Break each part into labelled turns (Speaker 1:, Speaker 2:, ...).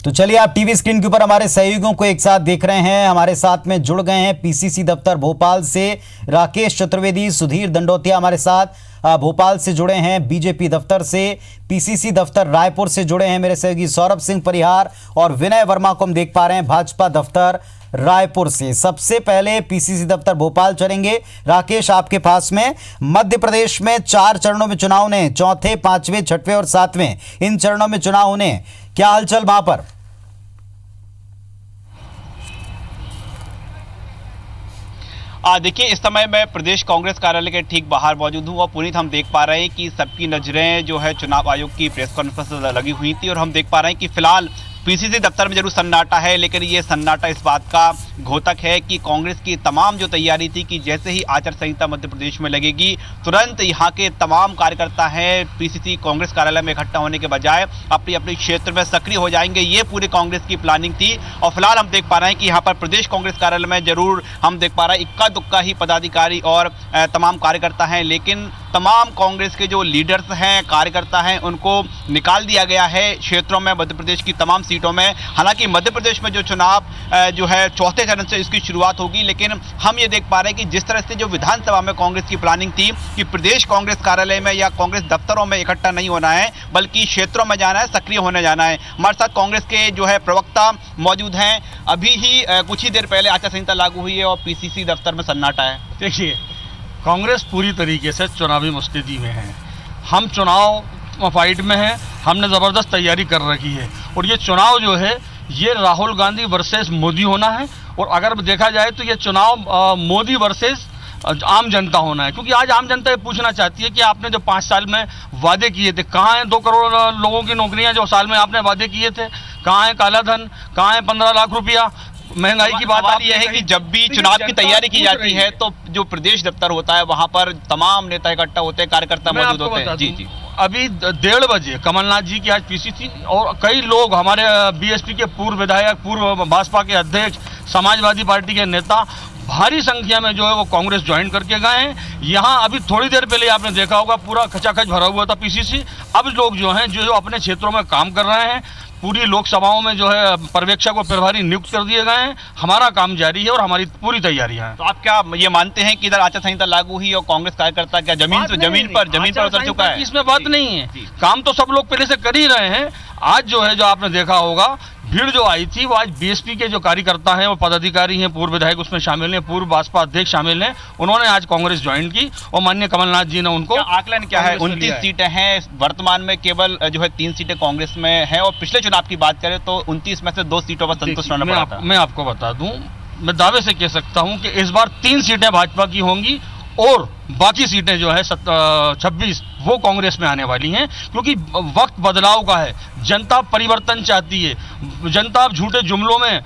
Speaker 1: तो चलिए, आप टीवी स्क्रीन के ऊपर हमारे सहयोगियों को एक साथ देख रहे हैं। हमारे साथ में जुड़ गए हैं पीसीसी दफ्तर भोपाल से राकेश चतुर्वेदी, सुधीर दंडोतिया हमारे साथ भोपाल से जुड़े हैं। बीजेपी दफ्तर से पीसीसी दफ्तर रायपुर से जुड़े हैं मेरे सहयोगी सौरभ सिंह परिहार, और विनय वर्मा को हम देख पा रहे हैं भाजपा दफ्तर रायपुर से। सबसे पहले पीसीसी दफ्तर भोपाल चलेंगे। राकेश, आपके पास में मध्य प्रदेश में 4 चरणों में चुनाव होने, चौथे, 5वें, 6वें और 7वें इन चरणों में चुनाव होने, क्या हलचल वहां पर?
Speaker 2: देखिए, इस समय मैं प्रदेश कांग्रेस कार्यालय के ठीक बाहर मौजूद हूँ और पुनीत हम देख पा रहे हैं कि सबकी नजरें जो है चुनाव आयोग की प्रेस कॉन्फ्रेंस पर लगी हुई थी, और हम देख पा रहे हैं कि फिलहाल पीसीसी दफ्तर में जरूर सन्नाटा है, लेकिन ये सन्नाटा इस बात का घोतक है कि कांग्रेस की तमाम जो तैयारी थी कि जैसे ही आचार संहिता मध्य प्रदेश में लगेगी तुरंत यहाँ के तमाम कार्यकर्ता हैं पीसीसी कांग्रेस कार्यालय में इकट्ठा होने के बजाय अपनी अपनी क्षेत्र में सक्रिय हो जाएंगे। ये पूरी कांग्रेस की प्लानिंग थी, और फिलहाल हम देख पा रहे हैं कि यहाँ पर प्रदेश कांग्रेस कार्यालय में जरूर हम देख पा रहे हैं इक्का दुक्का ही पदाधिकारी और तमाम कार्यकर्ता हैं, लेकिन तमाम कांग्रेस के जो लीडर्स हैं, कार्यकर्ता हैं, उनको निकाल दिया गया है क्षेत्रों में मध्य प्रदेश की तमाम सीटों में। हालांकि मध्य प्रदेश में जो चुनाव जो है चौथे चरण से इसकी शुरुआत होगी, लेकिन हम ये देख पा रहे हैं कि जिस तरह से जो विधानसभा में कांग्रेस की प्लानिंग थी कि प्रदेश कांग्रेस कार्यालय में या कांग्रेस दफ्तरों में इकट्ठा नहीं होना है, बल्कि क्षेत्रों में जाना है, सक्रिय होने जाना है। हमारे साथ कांग्रेस के जो है प्रवक्ता मौजूद हैं। अभी ही कुछ ही देर पहले आचार संहिता लागू हुई है और पीसीसी दफ्तर में सन्नाटा है।
Speaker 3: देखिए, कांग्रेस पूरी तरीके से चुनावी मुस्तैदी में है। हम चुनाव फाइट में हैं, हमने ज़बरदस्त तैयारी कर रखी है, और ये चुनाव जो है ये राहुल गांधी वर्सेस मोदी होना है। और अगर देखा जाए तो ये चुनाव मोदी वर्सेस आम जनता होना है, क्योंकि आज आम जनता ये पूछना चाहती है कि आपने जो 5 साल में वादे किए थे, कहाँ हैं 2 करोड़ लोगों की नौकरियां जो साल में आपने वादे किए थे? कहाँ है काला धन? कहाँ है 15 लाख रुपया? महंगाई की बात
Speaker 2: यह है कि जब भी चुनाव की तैयारी की जाती है तो जो प्रदेश दफ्तर होता है वहां पर तमाम नेता इकट्ठा होते हैं, कार्यकर्ता मौजूद होते हैं। जी जी,
Speaker 3: अभी 1:30 बजे कमलनाथ जी की आज पीसीसी और कई लोग हमारे बीएसपी के पूर्व विधायक, पूर्व भाजपा के अध्यक्ष, समाजवादी पार्टी के नेता भारी संख्या में जो है वो कांग्रेस ज्वाइन करके गए हैं। यहाँ अभी थोड़ी देर पहले आपने देखा होगा पूरा खचाखच भरा हुआ था पीसीसी। अब लोग जो हैं जो अपने क्षेत्रों में काम कर रहे हैं, पूरी लोकसभाओं में जो है पर्यवेक्षक और प्रभारी नियुक्त कर दिए गए हैं। हमारा काम जारी है और हमारी पूरी तैयारियां हैं।
Speaker 2: तो आप क्या ये मानते हैं कि इधर आचार संहिता लागू हुई और कांग्रेस कार्यकर्ता क्या जमीन पर उतर चुका है?
Speaker 3: इसमें बात नहीं है, काम तो सब लोग पहले से कर ही रहे हैं। आज जो है जो आपने देखा होगा भीड़ जो आई थी वो आज बीएसपी के जो कार्यकर्ता हैं, वो पदाधिकारी हैं, पूर्व विधायक उसमें शामिल हैं, पूर्व भाजपा अध्यक्ष शामिल हैं, उन्होंने आज कांग्रेस ज्वाइन की और माननीय कमलनाथ जी ने उनको।
Speaker 2: आकलन क्या है? 29 सीटें हैं वर्तमान में, केवल जो है 3 सीटें कांग्रेस में है, और पिछले चुनाव की बात करें तो 29 में से 2 सीटों पर संतुष्ट होना पड़ा था।
Speaker 3: मैं आपको बता दूं, मैं दावे से कह सकता हूं कि इस बार 3 सीटें भाजपा की होंगी और बाकी सीटें जो है 26 वो कांग्रेस में आने वाली हैं, क्योंकि वक्त बदलाव का है। जनता परिवर्तन चाहती है। जनता अब झूठे जुमलों में,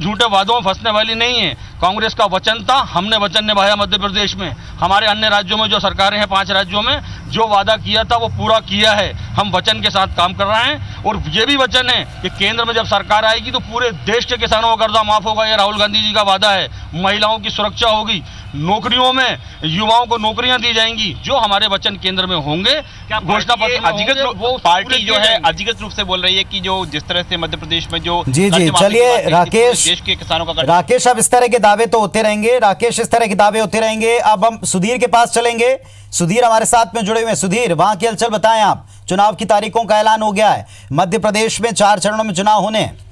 Speaker 3: झूठे वादों में फंसने वाली नहीं है। कांग्रेस का वचन था, हमने वचन निभाया मध्य प्रदेश में। हमारे अन्य राज्यों में जो सरकारें हैं, 5 राज्यों में जो वादा किया था वो पूरा किया है। हम वचन के साथ काम कर रहे हैं, और ये भी वचन है कि केंद्र में जब सरकार आएगी तो पूरे देश के किसानों का कर्जा माफ होगा। ये राहुल गांधी जी का वादा है। महिलाओं की सुरक्षा होगी, नौकरियों में युवाओं को नौकरियां दी जाएंगी, जो हमारे वचन केंद्र में होंगे। घोषणा पत्र
Speaker 2: वो पार्टी जो है अधिकृत रूप से बोल रही है कि जो जिस तरह से मध्य प्रदेश में जो
Speaker 1: जी चलिए राकेश,
Speaker 2: देश के किसानों का
Speaker 1: राकेश, अब इस तरह के दावे तो होते रहेंगे। राकेश, इस तरह के दावे होते रहेंगे। अब हम सुधीर के पास चलेंगे। सुधीर हमारे साथ में जुड़े हुए हैं। सुधीर, वहां की हलचल बताएं आप। चुनाव की तारीखों का ऐलान हो गया है, मध्य प्रदेश में 4 चरणों में चुनाव होने हैं।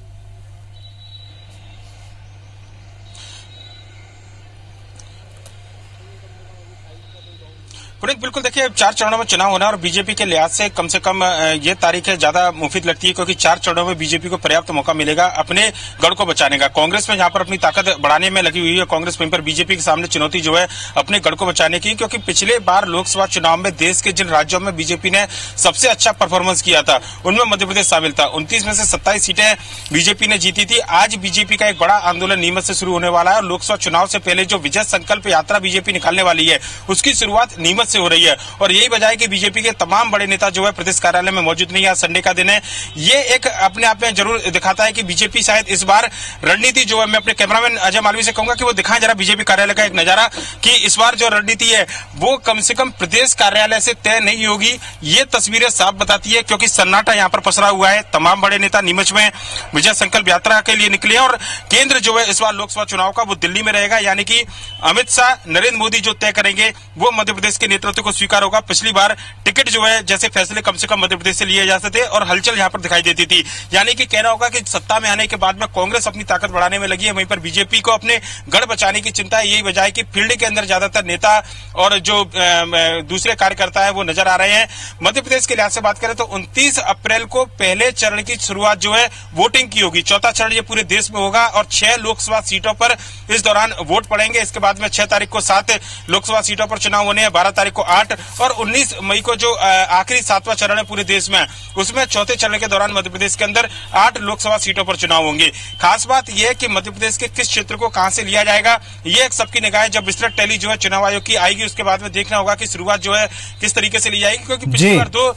Speaker 4: पुनीत, बिल्कुल देखिए 4 चरणों में चुनाव होना, और बीजेपी के लिहाज से कम ये तारीख ज्यादा मुफीद लगती है, क्योंकि 4 चरणों में बीजेपी को पर्याप्त मौका मिलेगा अपने गढ़ को बचाने का। कांग्रेस में जहां पर अपनी ताकत बढ़ाने में लगी हुई है कांग्रेस, वहीं पर बीजेपी के सामने चुनौती जो है अपने गढ़ को बचाने की, क्योंकि पिछले बार लोकसभा चुनाव में देश के जिन राज्यों में बीजेपी ने सबसे अच्छा परफॉर्मेंस किया था उनमें मध्य प्रदेश शामिल था। 29 में से 27 सीटें बीजेपी ने जीती थी। आज बीजेपी का एक बड़ा आंदोलन नीमच से शुरू होने वाला है, और लोकसभा चुनाव से पहले जो विजय संकल्प यात्रा बीजेपी निकालने वाली है उसकी शुरुआत नीमच से हो रही है। और यही वजह है कि बीजेपी के तमाम बड़े नेता जो है प्रदेश कार्यालय में मौजूद नहीं है। संडे का दिन है, ये एक अपने आप में जरूर दिखाता है कि बीजेपी शायद इस बार रणनीति जो है, मैं अपने कैमरामैन अजय मालवी से कहूंगा कि वो दिखाएं जरा बीजेपी कार्यालय का एक नजारा कि इस बार जो रणनीति है वो कम से कम प्रदेश कार्यालय से तय नहीं होगी। ये तस्वीरें साफ बताती है, क्योंकि सन्नाटा यहाँ पर पसरा हुआ है। तमाम बड़े नेता नीमच में विजय संकल्प यात्रा के लिए निकले और केंद्र जो है इस बार लोकसभा चुनाव का वो दिल्ली में रहेगा, यानी कि अमित शाह, नरेंद्र मोदी जो तय करेंगे वो मध्य प्रदेश के नेतृत्व को स्वीकार होगा। पिछली बार टिकट जो है जैसे फैसले कम से कम मध्य प्रदेश से लिए जा सकते और हलचल यहाँ पर दिखाई देती थी, यानी कि कहना होगा कि सत्ता में आने के बाद में कांग्रेस अपनी ताकत बढ़ाने में लगी है, वहीं पर बीजेपी को अपने गढ़ बचाने की चिंता है। यही वजह है कि फील्ड के अंदर ज्यादातर नेता और जो दूसरे कार्यकर्ता है वो नजर आ रहे हैं। मध्य प्रदेश के लिहाज से बात करें तो 29 अप्रैल को पहले चरण की शुरुआत जो है वोटिंग की होगी। चौथा चरण ये पूरे देश में होगा और 6 लोकसभा सीटों पर इस दौरान वोट पड़ेंगे। इसके बाद में 6 तारीख को 7 लोकसभा सीटों पर चुनाव होने हैं, 12 तारीख को 8 और 19 मई को जो आखिरी 7वां चरण है पूरे देश में, उसमें चौथे चरण के दौरान मध्य प्रदेश के अंदर 8 लोकसभा सीटों पर चुनाव होंगे। खास बात यह है कि मध्य प्रदेश के किस क्षेत्र को कहां से लिया जाएगा, ये एक सबकी निगाह जब विस्तृत टैली जो है चुनाव आयोग की आएगी उसके बाद में देखना होगा कि शुरुआत जो है किस तरीके से ली जाएगी, क्योंकि पिछली बार 2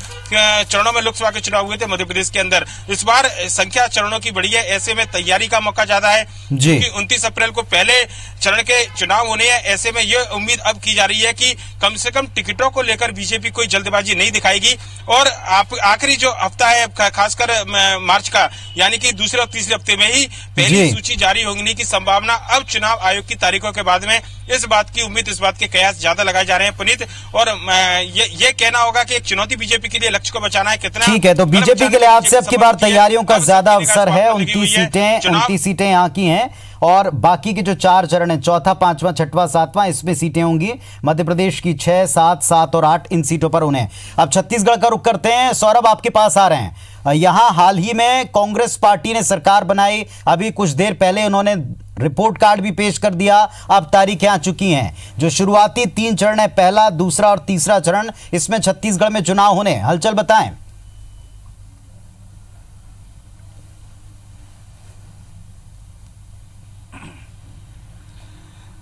Speaker 4: चरणों में लोकसभा के चुनाव हुए थे मध्य प्रदेश के अंदर। इस बार संख्या चरणों की बढ़ी है, ऐसे में तैयारी का मौका ज्यादा है, क्योंकि 29 अप्रैल को पहले चरण के चुनाव होने हैं। ऐसे में यह उम्मीद अब की जा रही है कि कम से कम टिकटों को लेकर बीजेपी कोई जल्दबाजी नहीं दिखाएगी और आखिरी जो हफ्ता है खासकर मार्च का, यानी कि दूसरे और तीसरे हफ्ते में ही पहली सूची जारी होने की संभावना अब चुनाव आयोग की तारीखों के बाद में इस बात की उम्मीद, इस बात के कयास ज्यादा लगाए जा रहे हैं पुनीत। और ये कहना होगा कि एक चुनौती बीजेपी के लिए लक्ष्य को बचाना है कितना।
Speaker 1: ठीक है, तो बीजेपी के लिहाज से अब की बार तैयारियों का ज्यादा अवसर है। 29 सीटें यहाँ की हैं और बाकी के जो 4 चरण है, चौथा, 5वां, 6वां, 7वां, इसमें सीटें होंगी मध्य प्रदेश की 6, 7, 7 और 8 इन सीटों पर उन्हें। अब छत्तीसगढ़ का रुख करते हैं। सौरभ आपके पास आ रहे हैं। यहां हाल ही में कांग्रेस पार्टी ने सरकार बनाई, अभी कुछ देर पहले उन्होंने रिपोर्ट कार्ड भी पेश कर दिया। अब तारीखें आ चुकी हैं। जो शुरुआती 3 चरण है, पहला, दूसरा और तीसरा चरण, इसमें छत्तीसगढ़ में चुनाव होने, हलचल बताएं।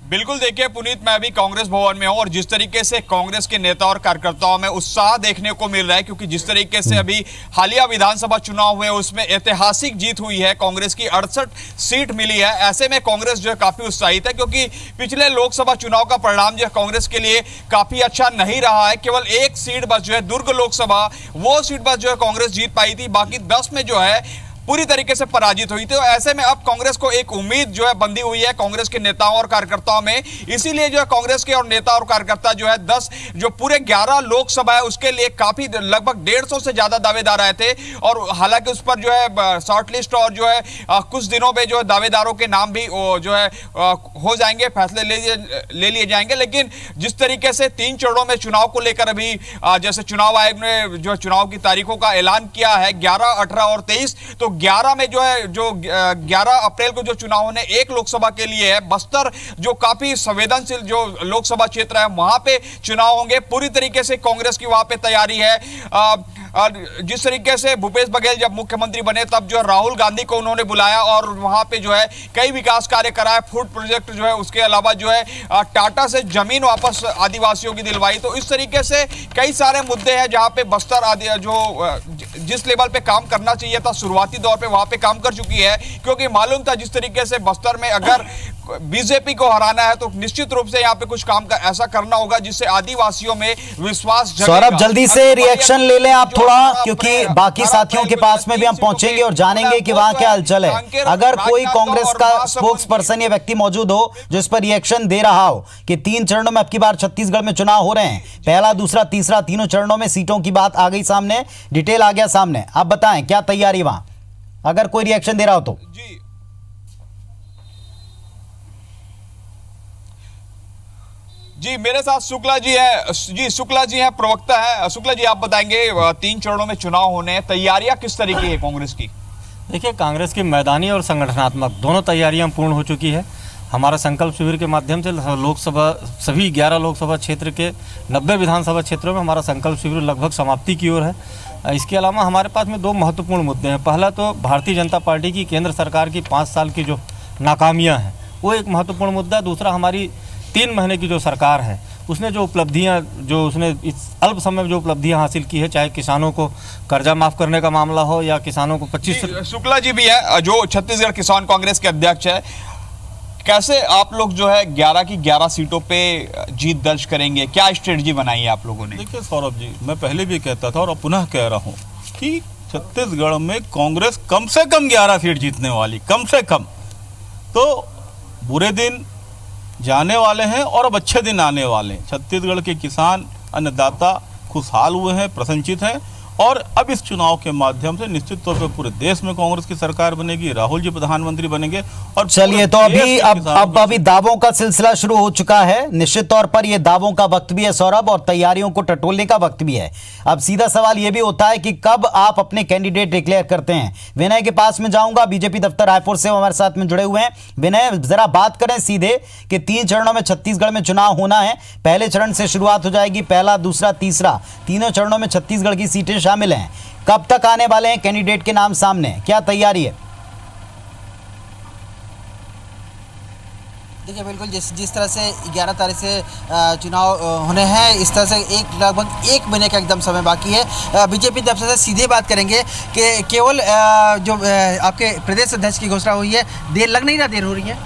Speaker 5: बिल्कुल, देखिए पुनीत, मैं अभी कांग्रेस भवन में हूं और जिस तरीके से कांग्रेस के नेता और कार्यकर्ताओं में उत्साह देखने को मिल रहा है, क्योंकि जिस तरीके से अभी हालिया विधानसभा चुनाव हुए उसमें ऐतिहासिक जीत हुई है, कांग्रेस की 68 सीट मिली है। ऐसे में कांग्रेस जो है काफी उत्साहित है, क्योंकि पिछले लोकसभा चुनाव का परिणाम जो है कांग्रेस के लिए काफी अच्छा नहीं रहा है। केवल 1 सीट बस जो है दुर्ग लोकसभा, वो सीट बस जो है कांग्रेस जीत पाई थी, बाकी 10 में जो है पूरी तरीके से पराजित हुई थी। तो ऐसे में अब कांग्रेस को एक उम्मीद जो है बंधी हुई है कांग्रेस के नेताओं और कार्यकर्ताओं में। इसीलिए जो है कांग्रेस के और नेता और कार्यकर्ता जो है 10 जो पूरे 11 लोकसभा है उसके लिए काफी लगभग 150 से ज्यादा दावेदार आए थे और हालांकि उस पर जो है शॉर्ट लिस्ट और जो है कुछ दिनों में जो है दावेदारों के नाम भी जो है हो जाएंगे, फैसले ले लिए जाएंगे। लेकिन जिस तरीके से 3 चरणों में चुनाव को लेकर अभी जैसे चुनाव आयोग ने जो चुनाव की तारीखों का ऐलान किया है 11, 18 और 23, तो 11 में जो है 11 अप्रैल को जो चुनाव होने 1 लोकसभा के लिए है, बस्तर जो काफी संवेदनशील जो लोकसभा क्षेत्र है वहां पे चुनाव होंगे। पूरी तरीके से कांग्रेस की वहां पे तैयारी है। जिस तरीके से भूपेश बघेल जब मुख्यमंत्री बने तब जो राहुल गांधी को उन्होंने बुलाया और वहां पे जो है कई विकास कार्य कराए, फूड प्रोजेक्ट जो है, उसके अलावा जो है टाटा से जमीन वापस आदिवासियों की दिलवाई। तो इस तरीके से कई सारे मुद्दे हैं जहां पे बस्तर आदि जो जिस लेवल पे काम करना चाहिए था शुरुआती दौर पे वहां पे काम कर चुकी है, क्योंकि मालूम था जिस तरीके से बस्तर में अगर बीजेपी को हराना है तो निश्चित रूप से यहाँ पे कुछ काम ऐसा करना होगा जिससे आदिवासियों में विश्वास जगेगा।
Speaker 1: सौरभ, जल्दी से रिएक्शन ले लें आप थोड़ा, क्योंकि बाकी साथियों के पास में भी हम पहुंचेंगे और जानेंगे कि वहां क्या हलचल है। अगर कोई कांग्रेस का स्पोक्स पर्सन या व्यक्ति मौजूद हो जो इस पर रिएक्शन दे रहा हो कि 3 चरणों में अब की बार छत्तीसगढ़ में चुनाव हो रहे हैं, पहला, दूसरा, तीसरा, तीनों चरणों में सीटों की बात आ गई सामने, डिटेल आ गया सामने, आप बताएं क्या तैयारी वहां, अगर कोई रिएक्शन दे रहा हो तो।
Speaker 5: जी, मेरे साथ शुक्ला जी है। जी, शुक्ला जी हैं, प्रवक्ता है। शुक्ला जी, आप बताएंगे 3 चरणों में चुनाव होने हैं, तैयारियां किस तरीके है कांग्रेस की?
Speaker 6: देखिए, कांग्रेस की मैदानी और संगठनात्मक दोनों तैयारियां पूर्ण हो चुकी है। हमारा संकल्प शिविर के माध्यम से लोकसभा सभी 11 लोकसभा क्षेत्र के 90 विधानसभा क्षेत्रों में हमारा संकल्प शिविर लगभग समाप्ति की ओर है। इसके अलावा हमारे पास में 2 महत्वपूर्ण मुद्दे हैं। पहला तो भारतीय जनता पार्टी की केंद्र सरकार की 5 साल की जो नाकामियाँ हैं वो एक महत्वपूर्ण मुद्दा है। दूसरा, हमारी 3 महीने की जो सरकार है उसने जो उपलब्धियां, जो उसने इस अल्प समय में जो उपलब्धियां हासिल की है, चाहे किसानों को कर्जा माफ करने का मामला हो या किसानों को 25।
Speaker 5: शुक्ला जी भी है जो छत्तीसगढ़ किसान कांग्रेस के अध्यक्ष है। कैसे आप लोग जो है 11 की 11 सीटों पे जीत दर्ज करेंगे, क्या स्ट्रेटजी बनाई है आप लोगों ने?
Speaker 7: देखिए सौरभ जी, मैं पहले भी कहता था और अब पुनः कह रहा हूँ कि छत्तीसगढ़ में कांग्रेस कम से कम 11 सीट जीतने वाली, कम से कम। तो बुरे दिन जाने वाले हैं और अब अच्छे दिन आने वाले हैं। छत्तीसगढ़ के किसान, अन्नदाता खुशहाल हुए हैं, प्रसन्नचित हैं और अब इस चुनाव के माध्यम से निश्चित तौर पर पूरे देश में कांग्रेस की सरकार बनेगी, राहुल जी प्रधानमंत्री बनेंगे। और
Speaker 1: चलिए, तो अभी दावों का सिलसिला शुरू हो चुका है। निश्चित तौर पर यह दावों का वक्त भी है सौरभ, और तैयारियों को टटोलने का वक्त भी है। अब सीधा सवाल यह भी होता है कि कब आप अपने कैंडिडेट डिक्लेयर करते हैं। विनय के पास में जाऊंगा, बीजेपी दफ्तर रायपुर से हमारे साथ में जुड़े हुए हैं। विनय, जरा बात करें सीधे कि 3 चरणों में छत्तीसगढ़ में चुनाव होना है। पहले चरण से शुरुआत हो जाएगी, पहला, दूसरा, तीसरा, तीनों चरणों में छत्तीसगढ़ की सीटें शामिल हैं। कब तक आने वाले हैं कैंडिडेट के नाम सामने, क्या तैयारी है?
Speaker 8: देखिए, बिल्कुल जिस तरह से 11 तारीख से चुनाव होने हैं, इस तरह से लगभग 1 महीने का एकदम समय बाकी है। बीजेपी दफ्तर से सीधे बात करेंगे कि केवल जो आपके प्रदेश अध्यक्ष की घोषणा हुई है, देर लग नहीं रहा, देर हो रही है?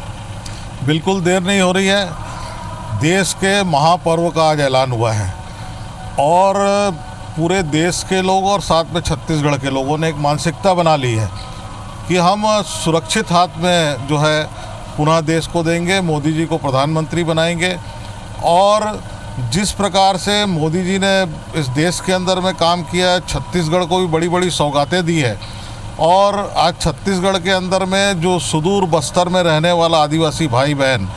Speaker 9: बिल्कुल देर नहीं हो रही है। देश के महापर्व का आज ऐलान हुआ है और पूरे देश के लोग और साथ में छत्तीसगढ़ के लोगों ने एक मानसिकता बना ली है कि हम सुरक्षित हाथ में जो है पुनः देश को देंगे, मोदी जी को प्रधानमंत्री बनाएंगे। और जिस प्रकार से मोदी जी ने इस देश के अंदर में काम किया, छत्तीसगढ़ को भी बड़ी बड़ी सौगातें दी है। और आज छत्तीसगढ़ के अंदर में जो सुदूर बस्तर में रहने वाला आदिवासी भाई बहन,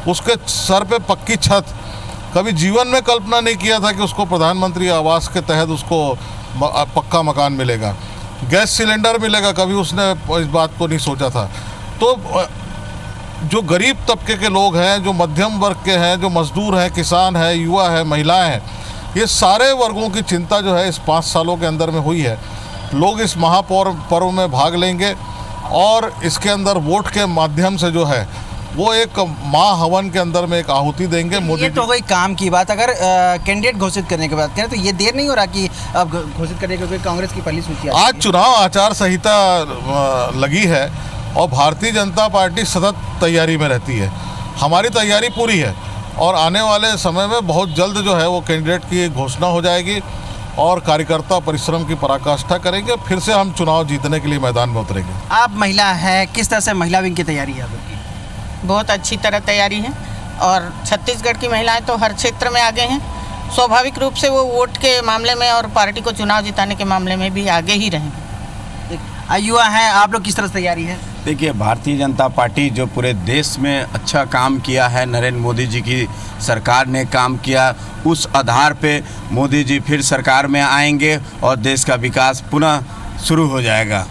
Speaker 9: उसके सर पे पक्की छत, कभी जीवन में कल्पना नहीं किया था कि उसको प्रधानमंत्री आवास के तहत उसको पक्का मकान मिलेगा, गैस सिलेंडर मिलेगा, कभी उसने इस बात को नहीं सोचा था। तो जो गरीब तबके के लोग हैं, जो मध्यम वर्ग के हैं, जो मजदूर हैं, किसान हैं, युवा हैं, महिलाएं हैं, ये सारे वर्गों की चिंता जो है इस 5 सालों के अंदर में हुई है। लोग इस महापर्व में भाग लेंगे और इसके अंदर वोट के माध्यम से जो है वो एक महाहवन के अंदर में एक आहुति देंगे। मोदी
Speaker 8: ये तो कोई काम की बात, अगर कैंडिडेट घोषित करने की बात करें तो ये देर नहीं हो रहा कि अब घोषित करने, क्योंकि कांग्रेस की पहली सूची
Speaker 9: आज चुनाव आचार संहिता लगी है और भारतीय जनता पार्टी सतत तैयारी में रहती है। हमारी तैयारी पूरी है और आने वाले समय में बहुत जल्द जो है वो कैंडिडेट की घोषणा हो जाएगी और कार्यकर्ता परिश्रम की पराकाष्ठा करेंगे। फिर से हम चुनाव जीतने के लिए मैदान में उतरेंगे।
Speaker 8: आप महिला हैं, किस तरह से महिला विंग की तैयारी है आपकी?
Speaker 10: बहुत अच्छी तरह तैयारी है और छत्तीसगढ़ की महिलाएं तो हर क्षेत्र में आगे हैं। स्वाभाविक रूप से वो वोट के मामले में और पार्टी को चुनाव जिताने के मामले में भी आगे ही रहेंगे।
Speaker 8: युवा हैं, आप लोग किस तरह से तैयारी है?
Speaker 11: देखिए, भारतीय जनता पार्टी जो पूरे देश में अच्छा काम किया है, नरेंद्र मोदी जी की सरकार ने काम किया, उस आधार पे मोदी जी फिर सरकार में आएंगे और देश का विकास पुनः शुरू हो जाएगा।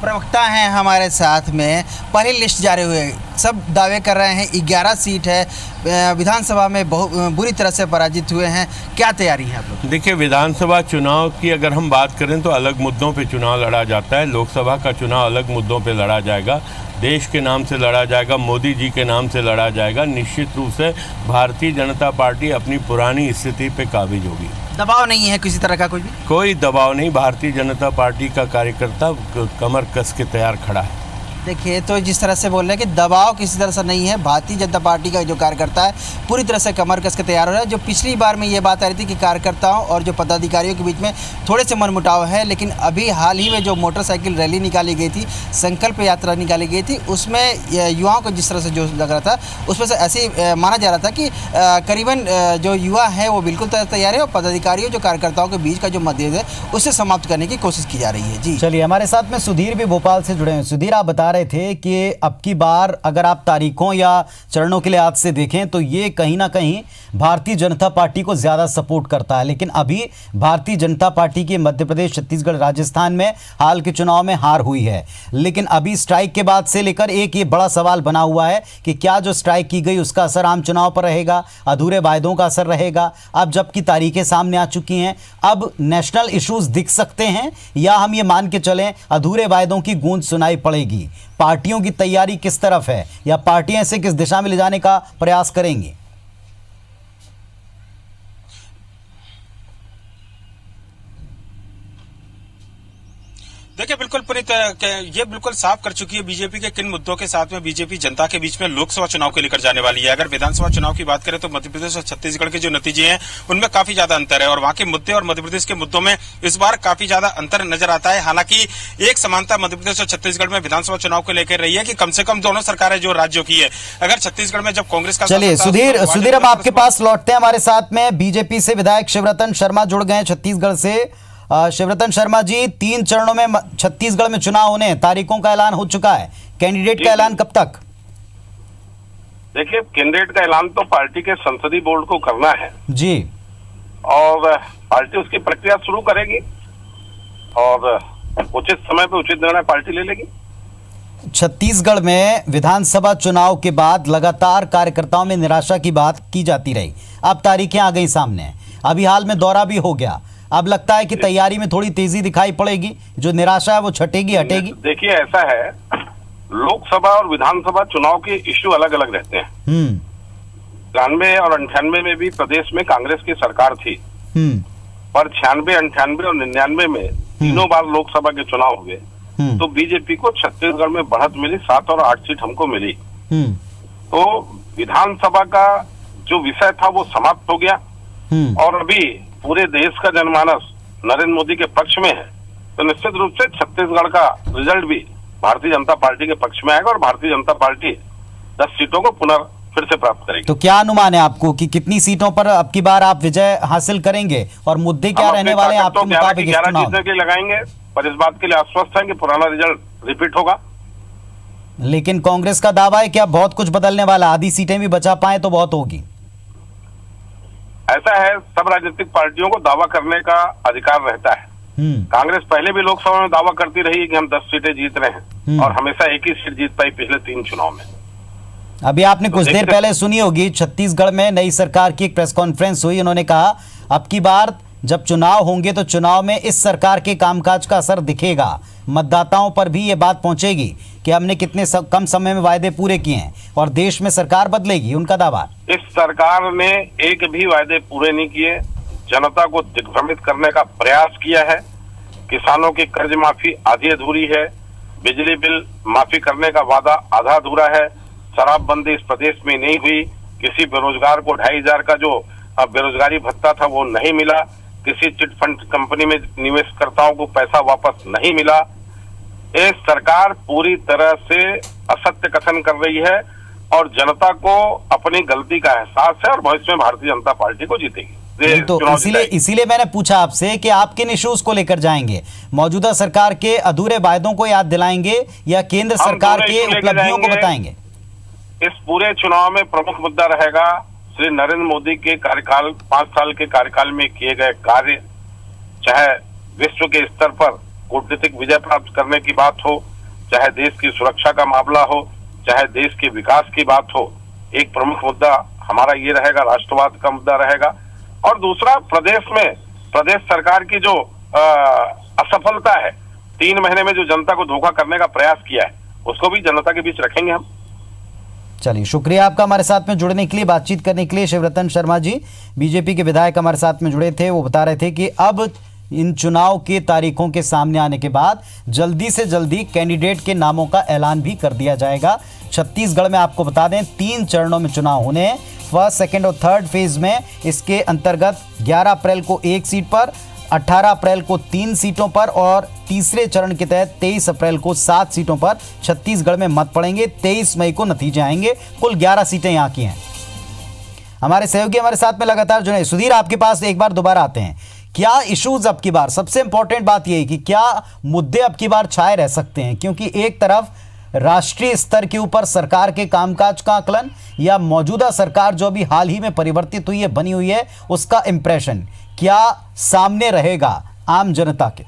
Speaker 8: प्रवक्ता हैं हमारे साथ में, पहली लिस्ट जारी हुई, सब दावे कर रहे हैं 11 सीट है, विधानसभा में बहुत बुरी तरह से पराजित हुए हैं, क्या तैयारी है आप लोग?
Speaker 12: देखिए, विधानसभा चुनाव की अगर हम बात करें तो अलग मुद्दों पे चुनाव लड़ा जाता है, लोकसभा का चुनाव अलग मुद्दों पे लड़ा जाएगा, देश के नाम से लड़ा जाएगा, मोदी जी के नाम से लड़ा जाएगा। निश्चित रूप से भारतीय जनता पार्टी अपनी पुरानी स्थिति पे काबिज होगी।
Speaker 8: दबाव नहीं है किसी तरह का?
Speaker 12: कोई दबाव नहीं, भारतीय जनता पार्टी का कार्यकर्ता कमर कस के तैयार खड़ा है।
Speaker 8: देखिए, तो जिस तरह से बोल रहे हैं कि दबाव किसी तरह से नहीं है, भारतीय जनता पार्टी का जो कार्यकर्ता है पूरी तरह से कमर कस के तैयार हो रहा है। जो पिछली बार में ये बात आ रही थी कि कार्यकर्ताओं और जो पदाधिकारियों के बीच में थोड़े से मनमुटाव है, लेकिन अभी हाल ही में जो मोटरसाइकिल रैली निकाली गई थी, संकल्प यात्रा निकाली गई थी, उसमें युवाओं को जिस तरह से जो लग रहा था, उसमें से ऐसे माना जा रहा था कि करीबन जो युवा है वो बिल्कुल तैयार है और पदाधिकारियों जो कार्यकर्ताओं के बीच का जो मतभेद है उसे समाप्त करने की कोशिश की जा रही है। जी
Speaker 1: चलिए, हमारे साथ में सुधीर भी भोपाल से जुड़े हैं। सुधीर, आप बता रहे थे कि अब की बार अगर आप तारीखों या चरणों के लिहाज से देखें तो ये कहीं ना कहीं भारतीय जनता पार्टी को ज्यादा सपोर्ट करता है, लेकिन अभी भारतीय जनता पार्टी की मध्य प्रदेश, छत्तीसगढ़, राजस्थान में हाल के चुनाव में हार हुई है। लेकिन अभी स्ट्राइक के बाद से लेकर एक ये बड़ा सवाल बना हुआ है कि क्या जो स्ट्राइक की गई उसका असर आम चुनाव पर रहेगा, अधूरे वायदों का असर रहेगा। अब जबकि तारीखें सामने आ चुकी हैं, अब नेशनल इश्यूज दिख सकते हैं या हम ये मान के चलें अधूरे वायदों की गूंज सुनाई पड़ेगी। पार्टियों की तैयारी किस तरफ है या पार्टियां इसे किस दिशा में ले जाने का प्रयास करेंगी?
Speaker 4: देखिए बिल्कुल पुनीत, ये बिल्कुल साफ कर चुकी है बीजेपी के किन मुद्दों के साथ में बीजेपी जनता के बीच में लोकसभा चुनाव को लेकर जाने वाली है। अगर विधानसभा चुनाव की बात करें तो मध्य प्रदेश और छत्तीसगढ़ के जो नतीजे हैं उनमें काफी ज्यादा अंतर है और वहां के मुद्दे और मध्य प्रदेश के मुद्दों में इस बार काफी ज्यादा अंतर नजर आता है। हालांकि एक समानता मध्य प्रदेश और छत्तीसगढ़ में विधानसभा चुनाव को लेकर रही है कि कम से कम दोनों सरकारें जो राज्यों की है, अगर छत्तीसगढ़ में जब कांग्रेस का
Speaker 1: चलिए सुधीर हम आपके पास लौटते हैं। हमारे साथ में बीजेपी से विधायक शिवरतन शर्मा जुड़ गए छत्तीसगढ़ से। शिवरतन शर्मा जी, 3 चरणों में छत्तीसगढ़ में चुनाव होने, तारीखों का ऐलान हो चुका है, कैंडिडेट का ऐलान कब तक?
Speaker 13: देखिए, कैंडिडेट का ऐलान तो पार्टी के संसदीय बोर्ड को करना है
Speaker 1: जी,
Speaker 13: और पार्टी उसकी प्रक्रिया शुरू करेगी और उचित समय पे उचित निर्णय पार्टी ले लेगी।
Speaker 1: छत्तीसगढ़ में विधानसभा चुनाव के बाद लगातार कार्यकर्ताओं में निराशा की बात की जाती रही, अब तारीखें आ गई सामने, अभी हाल में दौरा भी हो गया, अब लगता है कि तैयारी में थोड़ी तेजी दिखाई पड़ेगी, जो निराशा है वो छटेगी, हटेगी?
Speaker 13: देखिए, ऐसा है, लोकसभा और विधानसभा चुनाव के इश्यू अलग अलग रहते हैं। 93 और 98 में भी प्रदेश में कांग्रेस की सरकार थी, पर 96, 98 और 99 में तीनों बार लोकसभा के चुनाव हुए तो बीजेपी को छत्तीसगढ़ में बढ़त मिली, 7 और 8 सीट हमको मिली। तो विधानसभा का जो विषय था वो समाप्त हो गया और अभी पूरे देश का जनमानस नरेंद्र मोदी के पक्ष में है, तो निश्चित रूप से छत्तीसगढ़ का रिजल्ट भी भारतीय जनता पार्टी के पक्ष में आएगा और भारतीय जनता पार्टी 10 सीटों को फिर से प्राप्त करेगी।
Speaker 1: तो क्या अनुमान है आपको कि कितनी सीटों पर अब की बार आप विजय हासिल करेंगे और मुद्दे क्या रहने वाले हैं आपके मुताबिक?
Speaker 13: 11 जीतने के लिए लगाएंगे, पर इस बात के लिए आश्वस्त है कि पुराना रिजल्ट रिपीट होगा।
Speaker 1: लेकिन कांग्रेस का दावा है कि अब बहुत कुछ बदलने वाला, आधी सीटें भी बचा पाए तो बहुत होगी।
Speaker 13: ऐसा है, सब राजनीतिक पार्टियों को दावा करने का अधिकार रहता है। कांग्रेस पहले भी लोकसभा में दावा करती रही कि हम 10 सीटें जीत रहे हैं और हमेशा एक ही सीट जीत पाई पिछले 3 चुनाव में।
Speaker 1: अभी आपने कुछ देर पहले सुनी होगी, छत्तीसगढ़ में नई सरकार की एक प्रेस कॉन्फ्रेंस हुई, उन्होंने कहा अब की बार जब चुनाव होंगे तो चुनाव में इस सरकार के कामकाज का असर दिखेगा, मतदाताओं पर भी ये बात पहुंचेगी कि हमने कितने कम समय में वायदे पूरे किए हैं और देश में सरकार बदलेगी, उनका दावा।
Speaker 13: इस सरकार ने एक भी वायदे पूरे नहीं किए, जनता को दिग्भ्रमित करने का प्रयास किया है। किसानों की कर्ज माफी आधी अधूरी है, बिजली बिल माफी करने का वादा आधा अधूरा है, शराबबंदी इस प्रदेश में नहीं हुई, किसी बेरोजगार को 2500 का जो बेरोजगारी भत्ता था वो नहीं मिला, किसी चिट फंड कंपनी में निवेशकर्ताओं को पैसा वापस नहीं मिला। ये सरकार पूरी तरह से असत्य कथन कर रही है और जनता को अपनी गलती का एहसास है और भविष्य में भारतीय जनता पार्टी को जीतेगी।
Speaker 1: तो इसीलिए मैंने पूछा आपसे कि आप किन इश्यूज को लेकर जाएंगे, मौजूदा सरकार के अधूरे वायदों को याद दिलाएंगे या केंद्र सरकार के उपलब्धियों को बताएंगे?
Speaker 13: इस पूरे चुनाव में प्रमुख मुद्दा रहेगा श्री नरेंद्र मोदी के कार्यकाल, 5 साल के कार्यकाल में किए गए कार्य, चाहे विश्व के स्तर पर कूटनीतिक विजय प्राप्त करने की बात हो, चाहे देश की सुरक्षा का मामला हो, चाहे देश के विकास की बात हो। एक प्रमुख मुद्दा हमारा ये रहेगा, राष्ट्रवाद का मुद्दा रहेगा। और दूसरा, प्रदेश सरकार की जो असफलता है, 3 महीने में जो जनता को धोखा करने का प्रयास किया है, उसको भी जनता के बीच रखेंगे हम।
Speaker 1: चलिए, शुक्रिया आपका हमारे साथ में जुड़ने के लिए, बातचीत करने के लिए। शिवरतन शर्मा जी बीजेपी के विधायक हमारे साथ में जुड़े थे, वो बता रहे थे कि अब इन चुनाव के तारीखों के सामने आने के बाद जल्दी से जल्दी कैंडिडेट के नामों का ऐलान भी कर दिया जाएगा। छत्तीसगढ़ में आपको बता दें 3 चरणों में चुनाव होने हैं, फर्स्ट, सेकेंड और थर्ड फेज में। इसके अंतर्गत 11 अप्रैल को 1 सीट पर, 18 अप्रैल को 3 सीटों पर और तीसरे चरण के तहत 23 अप्रैल को 7 सीटों पर छत्तीसगढ़ में मत पड़ेंगे। 23 मई को नतीजे आएंगे। कुल 11 सीटें यहाँ की हैं। हमारे सहयोगी हमारे साथ में लगातार जुड़े। सुधीर, आपके पास एक बार दोबारा आते हैं, क्या इश्यूज अब की बार, सबसे इंपॉर्टेंट बात यह है कि क्या मुद्दे अब की बार छाए रह सकते हैं, क्योंकि एक तरफ राष्ट्रीय स्तर के ऊपर सरकार के कामकाज का आकलन या मौजूदा सरकार जो अभी हाल ही में परिवर्तित हुई है, बनी हुई है, उसका इंप्रेशन क्या सामने रहेगा आम जनता के?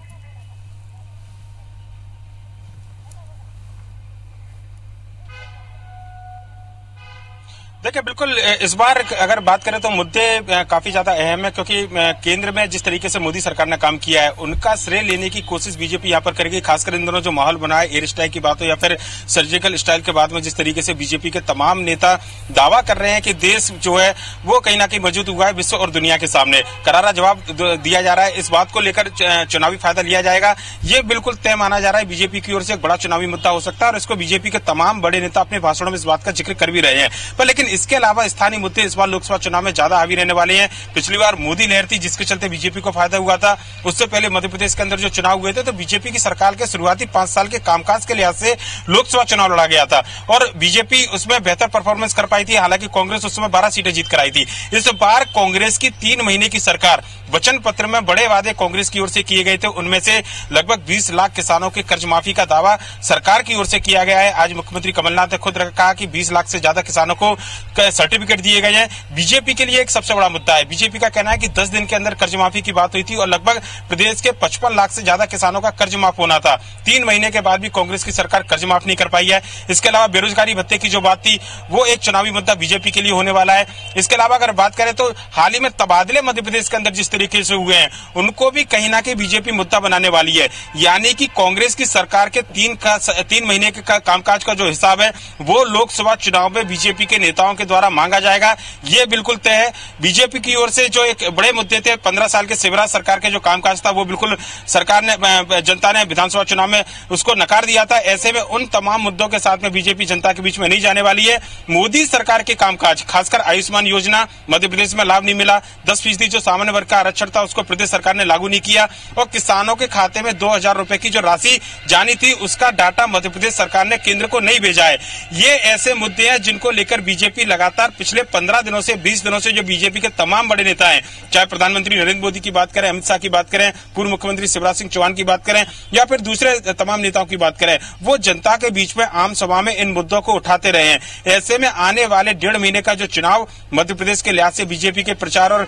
Speaker 4: देखिए, बिल्कुल इस बार अगर बात करें तो मुद्दे काफी ज्यादा अहम है, क्योंकि केंद्र में जिस तरीके से मोदी सरकार ने काम किया है उनका श्रेय लेने की कोशिश बीजेपी यहाँ पर करेगी। खासकर इन दोनों जो माहौल बना है, एयर स्ट्राइक की बात हो या फिर सर्जिकल स्ट्राइक के बाद में जिस तरीके से बीजेपी के तमाम नेता दावा कर रहे हैं कि देश जो है वो कहीं ना कहीं मौजूद हुआ है विश्व और दुनिया के सामने, करारा जवाब दिया जा रहा है। इस बात को लेकर चुनावी फायदा लिया जाएगा, ये बिल्कुल तय माना जा रहा है। बीजेपी की ओर से एक बड़ा चुनावी मुद्दा हो सकता है और इसको बीजेपी के तमाम बड़े नेता अपने भाषणों में इस बात का जिक्र कर भी रहे हैं। पर लेकिन इसके अलावा स्थानीय मुद्दे इस बार लोकसभा चुनाव में ज्यादा हावी रहने वाले हैं। पिछली बार मोदी लहर थी जिसके चलते बीजेपी को फायदा हुआ था। उससे पहले मध्य प्रदेश के अंदर जो चुनाव हुए थे तो बीजेपी की सरकार के शुरुआती 5 साल के कामकाज के लिहाज से लोकसभा चुनाव लड़ा गया था और बीजेपी उसमें बेहतर परफॉर्मेंस कर पाई थी। हालांकि कांग्रेस उस समय 12 सीटें जीत कर आई थी। इस बार कांग्रेस की 3 महीने की सरकार, वचन पत्र में बड़े वादे कांग्रेस की ओर से किए गए थे, उनमें से लगभग 20 लाख किसानों के कर्ज माफी का दावा सरकार की ओर से किया गया है। आज मुख्यमंत्री कमलनाथ ने खुद कहा कि 20 लाख से ज्यादा किसानों को सर्टिफिकेट दिए गए हैं। बीजेपी के लिए एक सबसे बड़ा मुद्दा है। बीजेपी का कहना है कि 10 दिन के अंदर कर्ज माफी की बात हुई थी और लगभग प्रदेश के 55 लाख से ज्यादा किसानों का कर्ज माफ होना था। 3 महीने के बाद भी कांग्रेस की सरकार कर्ज माफ नहीं कर पाई है। इसके अलावा बेरोजगारी भत्ते की जो बात थी वो एक चुनावी मुद्दा बीजेपी के लिए होने वाला है। इसके अलावा अगर बात करें तो हाल ही में तबादले मध्य प्रदेश के अंदर जिस तरीके से हुए हैं उनको भी कहीं ना कहीं बीजेपी मुद्दा बनाने वाली है। यानी कि कांग्रेस की सरकार के 3 महीने के कामकाज का जो हिसाब है वो लोकसभा चुनाव में बीजेपी के नेताओं के द्वारा मांगा जाएगा, ये बिल्कुल तय है। बीजेपी की ओर से जो एक बड़े मुद्दे थे, 15 साल के शिवराज सरकार के जो कामकाज था वो बिल्कुल सरकार ने, जनता ने विधानसभा चुनाव में उसको नकार दिया था। ऐसे में उन तमाम मुद्दों के साथ में बीजेपी जनता के बीच में नहीं जाने वाली है। मोदी सरकार के कामकाज, खासकर आयुष्मान योजना मध्य प्रदेश में लाभ नहीं मिला, 10% जो सामान्य वर्ग का आरक्षण था उसको प्रदेश सरकार ने लागू नहीं किया और किसानों के खाते में 2000 रुपए की जो राशि जानी थी उसका डाटा मध्य प्रदेश सरकार ने केंद्र को नहीं भेजा है। ये ऐसे मुद्दे हैं जिनको लेकर बीजेपी लगातार पिछले 15 दिनों से 20 दिनों से जो बीजेपी के तमाम बड़े नेता हैं, चाहे प्रधानमंत्री नरेंद्र मोदी की बात करें, अमित शाह की बात करें, पूर्व मुख्यमंत्री शिवराज सिंह चौहान की बात करें या फिर दूसरे तमाम नेताओं की बात करें, वो जनता के बीच में आम सभा में इन मुद्दों को उठाते रहे हैं। ऐसे में आने वाले 1.5 महीने का जो चुनाव मध्य प्रदेश के लिहाज से बीजेपी के प्रचार और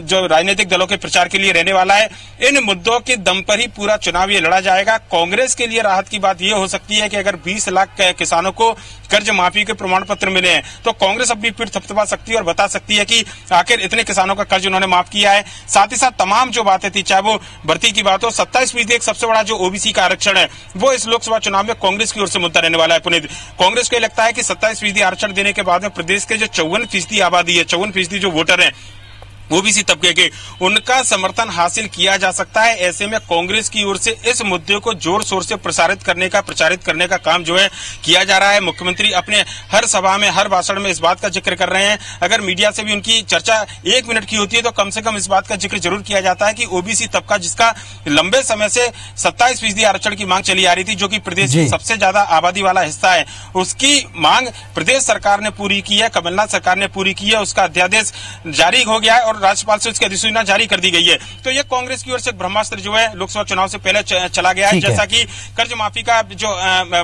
Speaker 4: जो राजनीतिक दलों के प्रचार के लिए रहने वाला है, इन मुद्दों के दम पर ही पूरा चुनाव ये लड़ा जाएगा। कांग्रेस के लिए राहत की बात यह हो सकती है कि अगर 20 लाख किसानों को कर्ज माफी के प्रमाण पत्र मिले हैं तो कांग्रेस अपनी पीठ थपथपा सकती है और बता सकती है कि आखिर इतने किसानों का कर्ज उन्होंने माफ किया है। साथ ही साथ तमाम जो बातें थी, चाहे वो भर्ती की बात हो, 27% एक सबसे बड़ा जो ओबीसी का आरक्षण है वो इस लोकसभा चुनाव में कांग्रेस की ओर से मुद्दा रहने वाला है। पुनीत, कांग्रेस को लगता है कि 27% आरक्षण देने के बाद में प्रदेश के जो 54% आबादी है, 54% जो वोटर है ओबीसी तबके के, उनका समर्थन हासिल किया जा सकता है। ऐसे में कांग्रेस की ओर से इस मुद्दे को जोर शोर से प्रचारित करने का काम जो है किया जा रहा है। मुख्यमंत्री अपने हर सभा में, हर भाषण में इस बात का जिक्र कर रहे हैं। अगर मीडिया से भी उनकी चर्चा 1 मिनट की होती है तो कम से कम इस बात का जिक्र जरूर किया जाता है कि ओबीसी तबका, जिसका लंबे समय से 27% आरक्षण की मांग चली आ रही थी, जो कि प्रदेश की सबसे ज्यादा आबादी वाला हिस्सा है, उसकी मांग प्रदेश सरकार ने पूरी की है, कमलनाथ सरकार ने पूरी की है। उसका अध्यादेश जारी हो गया है और राज्यपाल से उसकी अधिसूचना जारी कर दी गई है। तो ये कांग्रेस की ओर से ब्रह्मास्त्र जो है लोकसभा चुनाव से पहले चला गया है। जैसा कि कर्ज माफी का जो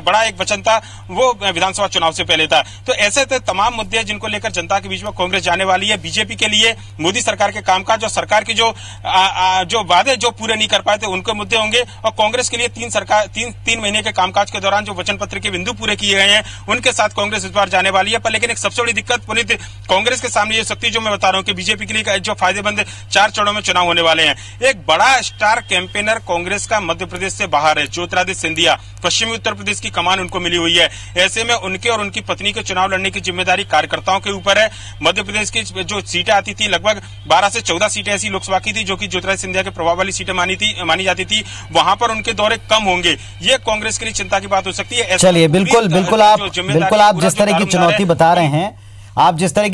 Speaker 4: बड़ा एक वचन था वो विधानसभा चुनाव से पहले था। तो ऐसे तमाम मुद्दे हैं जिनको लेकर जनता के बीच में कांग्रेस जाने वाली है। बीजेपी के लिए मोदी सरकार के कामकाज और सरकार की जो वादे जो पूरे नहीं कर पाए थे उनके मुद्दे होंगे और कांग्रेस के लिए 3 महीने के कामकाज के दौरान जो वचन पत्र के बिंदु पूरे किए गए हैं उनके साथ कांग्रेस इस बार जाने वाली है। पर लेकिन एक सबसे बड़ी दिक्कत पुनीत कांग्रेस के सामने ये सकती जो मैं बता रहा हूँ कि बीजेपी के लिए जो फायदेमंद 4 चरणों में चुनाव होने वाले हैं। एक बड़ा स्टार कैंपेनर कांग्रेस का मध्य प्रदेश से बाहर है, ज्योतिरादित्य सिंधिया, पश्चिमी उत्तर प्रदेश की कमान उनको मिली हुई है। ऐसे में उनके और उनकी पत्नी के चुनाव लड़ने की जिम्मेदारी कार्यकर्ताओं के ऊपर है। मध्य प्रदेश की जो सीटें आती थी, लगभग 12 से 14 सीटें ऐसी लोकसभा की थी जो कि ज्योतिरादित्य सिंधिया के प्रभाव वाली सीटें मानी जाती थी, वहां पर उनके दौरे कम होंगे। ये कांग्रेस के लिए चिंता की बात हो सकती है।
Speaker 1: चलिए, बिल्कुल आप जिस तरह की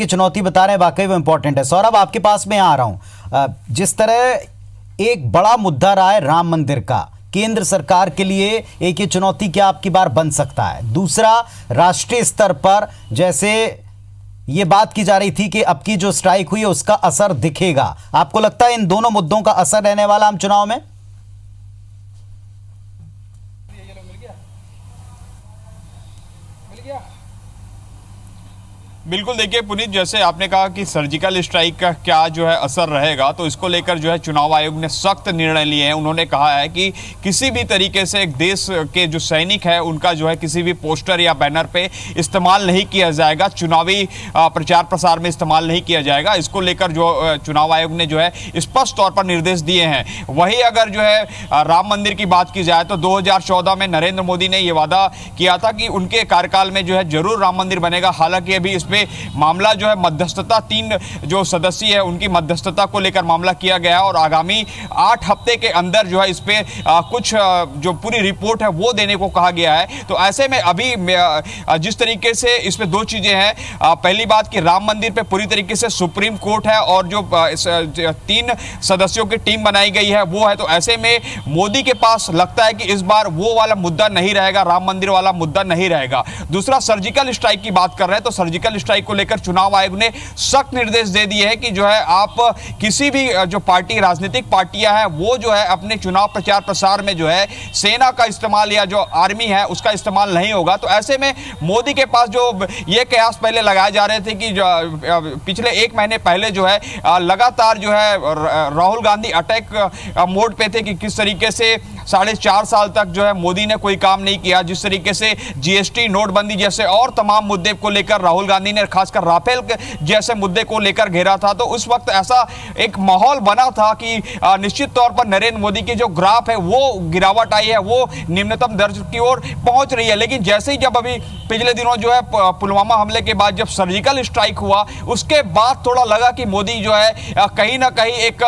Speaker 1: चुनौती बता रहे हैं, वाकई वो इंपॉर्टेंट है। सौरभ, आपके पास में आ रहा हूं। जिस तरह एक बड़ा मुद्दा रहा है राम मंदिर का, केंद्र सरकार के लिए एक ये चुनौती क्या आपकी बार बन सकता है? दूसरा, राष्ट्रीय स्तर पर जैसे ये बात की जा रही थी कि अब की जो स्ट्राइक हुई है उसका असर दिखेगा, आपको लगता है इन दोनों मुद्दों का असर रहने वाला हम चुनाव में?
Speaker 5: बिल्कुल, देखिए पुनीत, जैसे आपने कहा कि सर्जिकल स्ट्राइक का क्या जो है असर रहेगा, तो इसको लेकर जो है चुनाव आयोग ने सख्त निर्णय लिए हैं। उन्होंने कहा है कि किसी भी तरीके से एक देश के जो सैनिक है उनका जो है किसी भी पोस्टर या बैनर पे इस्तेमाल नहीं किया जाएगा, चुनावी प्रचार प्रसार में इस्तेमाल नहीं किया जाएगा। इसको लेकर जो चुनाव आयोग ने जो है स्पष्ट तौर पर निर्देश दिए हैं। वही अगर जो है राम मंदिर की बात की जाए तो 2014 में नरेंद्र मोदी ने यह वादा किया था कि उनके कार्यकाल में जो है जरूर राम मंदिर बनेगा। हालांकि अभी इसमें मामला जो है मध्यस्थता, 3 जो सदस्य है उनकी मध्यस्थता को लेकर मामला किया गया है और आगामी 8 हफ्ते के अंदर जो है इस पे कुछ जो पूरी रिपोर्ट है वो देने को कहा गया है। तो ऐसे में अभी जिस तरीके से इसमें 2 चीजें हैं, पहली बात कि राम मंदिर पे पूरी तरीके से सुप्रीम कोर्ट है और जो 3 सदस्यों की टीम बनाई गई है वो है। तो ऐसे में मोदी के पास लगता है कि इस बार वो वाला मुद्दा नहीं रहेगा, राम मंदिर वाला मुद्दा नहीं रहेगा। दूसरा, सर्जिकल स्ट्राइक की बात कर रहे हैं तो सर्जिकल स्ट्राइक को लेकर चुनाव आयोग ने सख्त निर्देश दे दिए हैं कि जो है आप किसी भी जो पार्टी, राजनीतिक पार्टियां हैं वो जो है अपने चुनाव प्रचार प्रसार में जो है सेना का इस्तेमाल या जो आर्मी है उसका इस्तेमाल नहीं होगा। तो ऐसे में मोदी के पास जो ये कयास पहले लगाए जा रहे थे कि पिछले 1 महीने पहले जो है लगातार जो है राहुल गांधी अटैक मोड पे थे कि किस तरीके से 4.5 साल तक जो है मोदी ने कोई काम नहीं किया, जिस तरीके से जीएसटी, नोटबंदी जैसे और तमाम मुद्दे को लेकर राहुल गांधी ने खासकर राफेल जैसे मुद्दे को लेकर घेरा था। तो उस वक्त ऐसा एक माहौल बना था कि निश्चित तौर पर नरेंद्र मोदी की जो ग्राफ है वो गिरावट आई है, वो निम्नतम दर्ज की ओर पहुंच रही है। लेकिन जैसे ही जब अभी पिछले दिनों जो है पुलवामा हमले के बाद जब सर्जिकल स्ट्राइक हुआ उसके बाद थोड़ा लगा कि मोदी जो है कहीं ना कहीं एक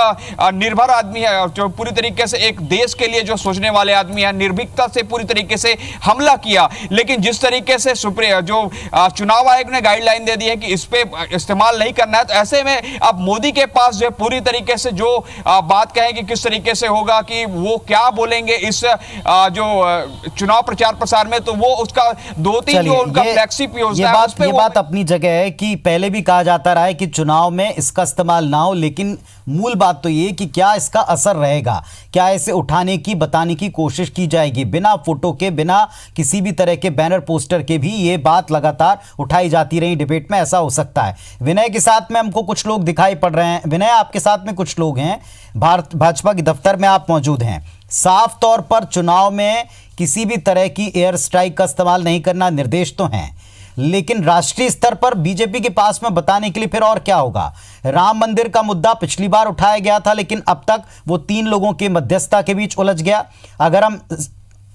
Speaker 5: निर्भर आदमी है, जो पूरी तरीके से एक देश के लिए जो सोचने वाले आदमी है, निर्भीकता से पूरी तरीके से हमला किया। लेकिन जिस तरीके से जो चुनाव आयोग ने गाइडलाइन दे दी है कि इस पे इस्तेमाल नहीं करना है, तो ऐसे में अब मोदी के पास जो पूरी तरीके से जो बात कहें कि किस तरीके से होगा कि वो क्या बोलेंगे इस जो चुनाव प्रचार प्रसार में, तो वो उसका 2-3 जो उनका फ्लैगशिप योजना है,
Speaker 1: ये बात अपनी जगह है कि पहले भी कहा जाता रहा है कि चुनाव में इसका इस्तेमाल ना हो, लेकिन मूल बात तो ये कि क्या इसका असर रहेगा, क्या इसे उठाने की, बताने की कोशिश की जाएगी बिना फोटो के, बिना किसी भी तरह के बैनर पोस्टर के भी ये बात लगातार उठाई जाती रही डिबेट में। ऐसा हो सकता है। विनय के साथ में हमको कुछ लोग दिखाई पड़ रहे हैं। विनय, आपके साथ में कुछ लोग हैं, भाजपा के दफ्तर में आप मौजूद हैं। साफ तौर पर चुनाव में किसी भी तरह की एयर स्ट्राइक का इस्तेमाल नहीं करना निर्देश तो हैं, लेकिन राष्ट्रीय स्तर पर बीजेपी के पास में बताने के लिए फिर और क्या होगा? राम मंदिर का मुद्दा पिछली बार उठाया गया था, लेकिन अब तक वो 3 लोगों के मध्यस्थता के बीच उलझ गया। अगर हम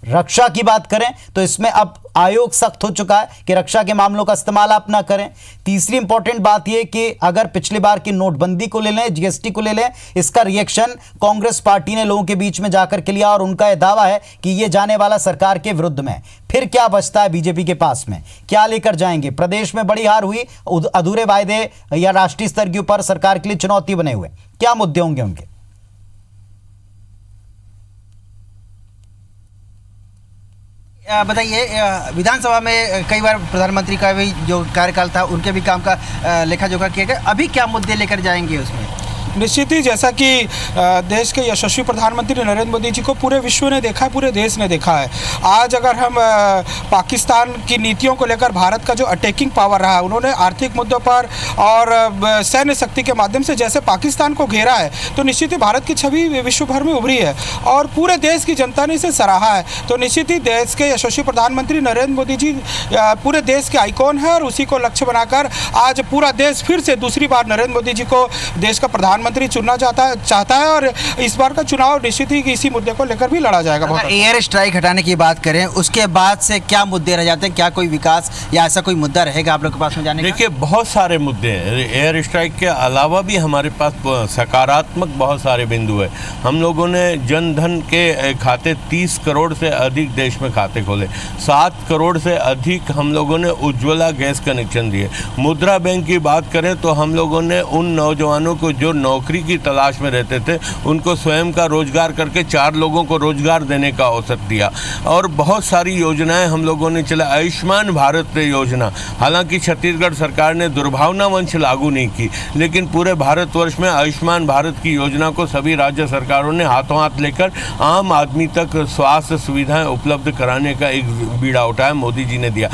Speaker 1: रक्षा की बात करें तो इसमें अब आयोग सख्त हो चुका है कि रक्षा के मामलों का इस्तेमाल आप ना करें। तीसरी इंपॉर्टेंट बात यह कि अगर पिछली बार की नोटबंदी को ले लें, जीएसटी को ले लें, इसका रिएक्शन कांग्रेस पार्टी ने लोगों के बीच में जाकर के लिया और उनका यह दावा है कि यह जाने वाला सरकार के विरुद्ध में। फिर क्या बचता है बीजेपी के पास में? क्या लेकर जाएंगे? प्रदेश में बड़ी हार हुई, अधूरे वायदे या राष्ट्रीय स्तर के ऊपर सरकार के लिए चुनौती बने हुए, क्या मुद्दे होंगे उनके?
Speaker 8: बताइए, विधानसभा में कई बार प्रधानमंत्री का भी जो कार्यकाल था उनके भी काम का लेखा जोखा किया गया, अभी क्या मुद्दे लेकर जाएंगे उसमें?
Speaker 14: निश्चित ही जैसा कि देश के यशस्वी प्रधानमंत्री नरेंद्र मोदी जी को पूरे विश्व ने देखा है, पूरे देश ने देखा है। आज अगर हम पाकिस्तान की नीतियों को लेकर भारत का जो अटैकिंग पावर रहा, उन्होंने आर्थिक मुद्दों पर और सैन्य शक्ति के माध्यम से जैसे पाकिस्तान को घेरा है, तो निश्चित ही भारत की छवि विश्व भर में उभरी है और पूरे देश की जनता ने इसे सराहा है। तो निश्चित ही देश के यशस्वी प्रधानमंत्री नरेंद्र मोदी जी पूरे देश के आइकॉन है और उसी को लक्ष्य बनाकर आज पूरा देश फिर से दूसरी बार नरेंद्र मोदी जी को देश का प्रधानमंत्री चुनना चाहता है और इस बार का चुनाव निश्चित ही इसी मुद्दे को लेकर भी लड़ा जाएगा।
Speaker 8: अगर एयर स्ट्राइक हटाने की बात करें, उसके बाद से क्या मुद्दे रह जाते हैं? क्या कोई विकास या ऐसा कोई मुद्दा रहेगा आप लोग के पास में जाने का?
Speaker 12: देखिए, बहुत सारे मुद्दे हैं। एयर स्ट्राइक के अलावा भी हमारे पास सकारात्मक बहुत सारे बिंदु है। हम लोगों ने जन धन के खाते 30 करोड़ से अधिक देश में खाते खोले, 7 करोड़ से अधिक हम लोगों ने उज्ज्वला गैस कनेक्शन दिए। मुद्रा बैंक की बात करें तो हम लोगों ने उन नौजवानों को जो नौकरी की तलाश में रहते थे उनको स्वयं का रोजगार करके 4 लोगों को रोजगार देने का अवसर दिया। और बहुत सारी योजनाएं हम लोगों ने चला, आयुष्मान भारत योजना, हालांकि छत्तीसगढ़ सरकार ने दुर्भावनावंश लागू नहीं की, लेकिन पूरे भारतवर्ष में आयुष्मान भारत की योजना को सभी राज्य सरकारों ने हाथों हाथ लेकर आम आदमी तक स्वास्थ्य सुविधाएं उपलब्ध कराने का एक बीड़ा उठाया, मोदी जी ने दिया।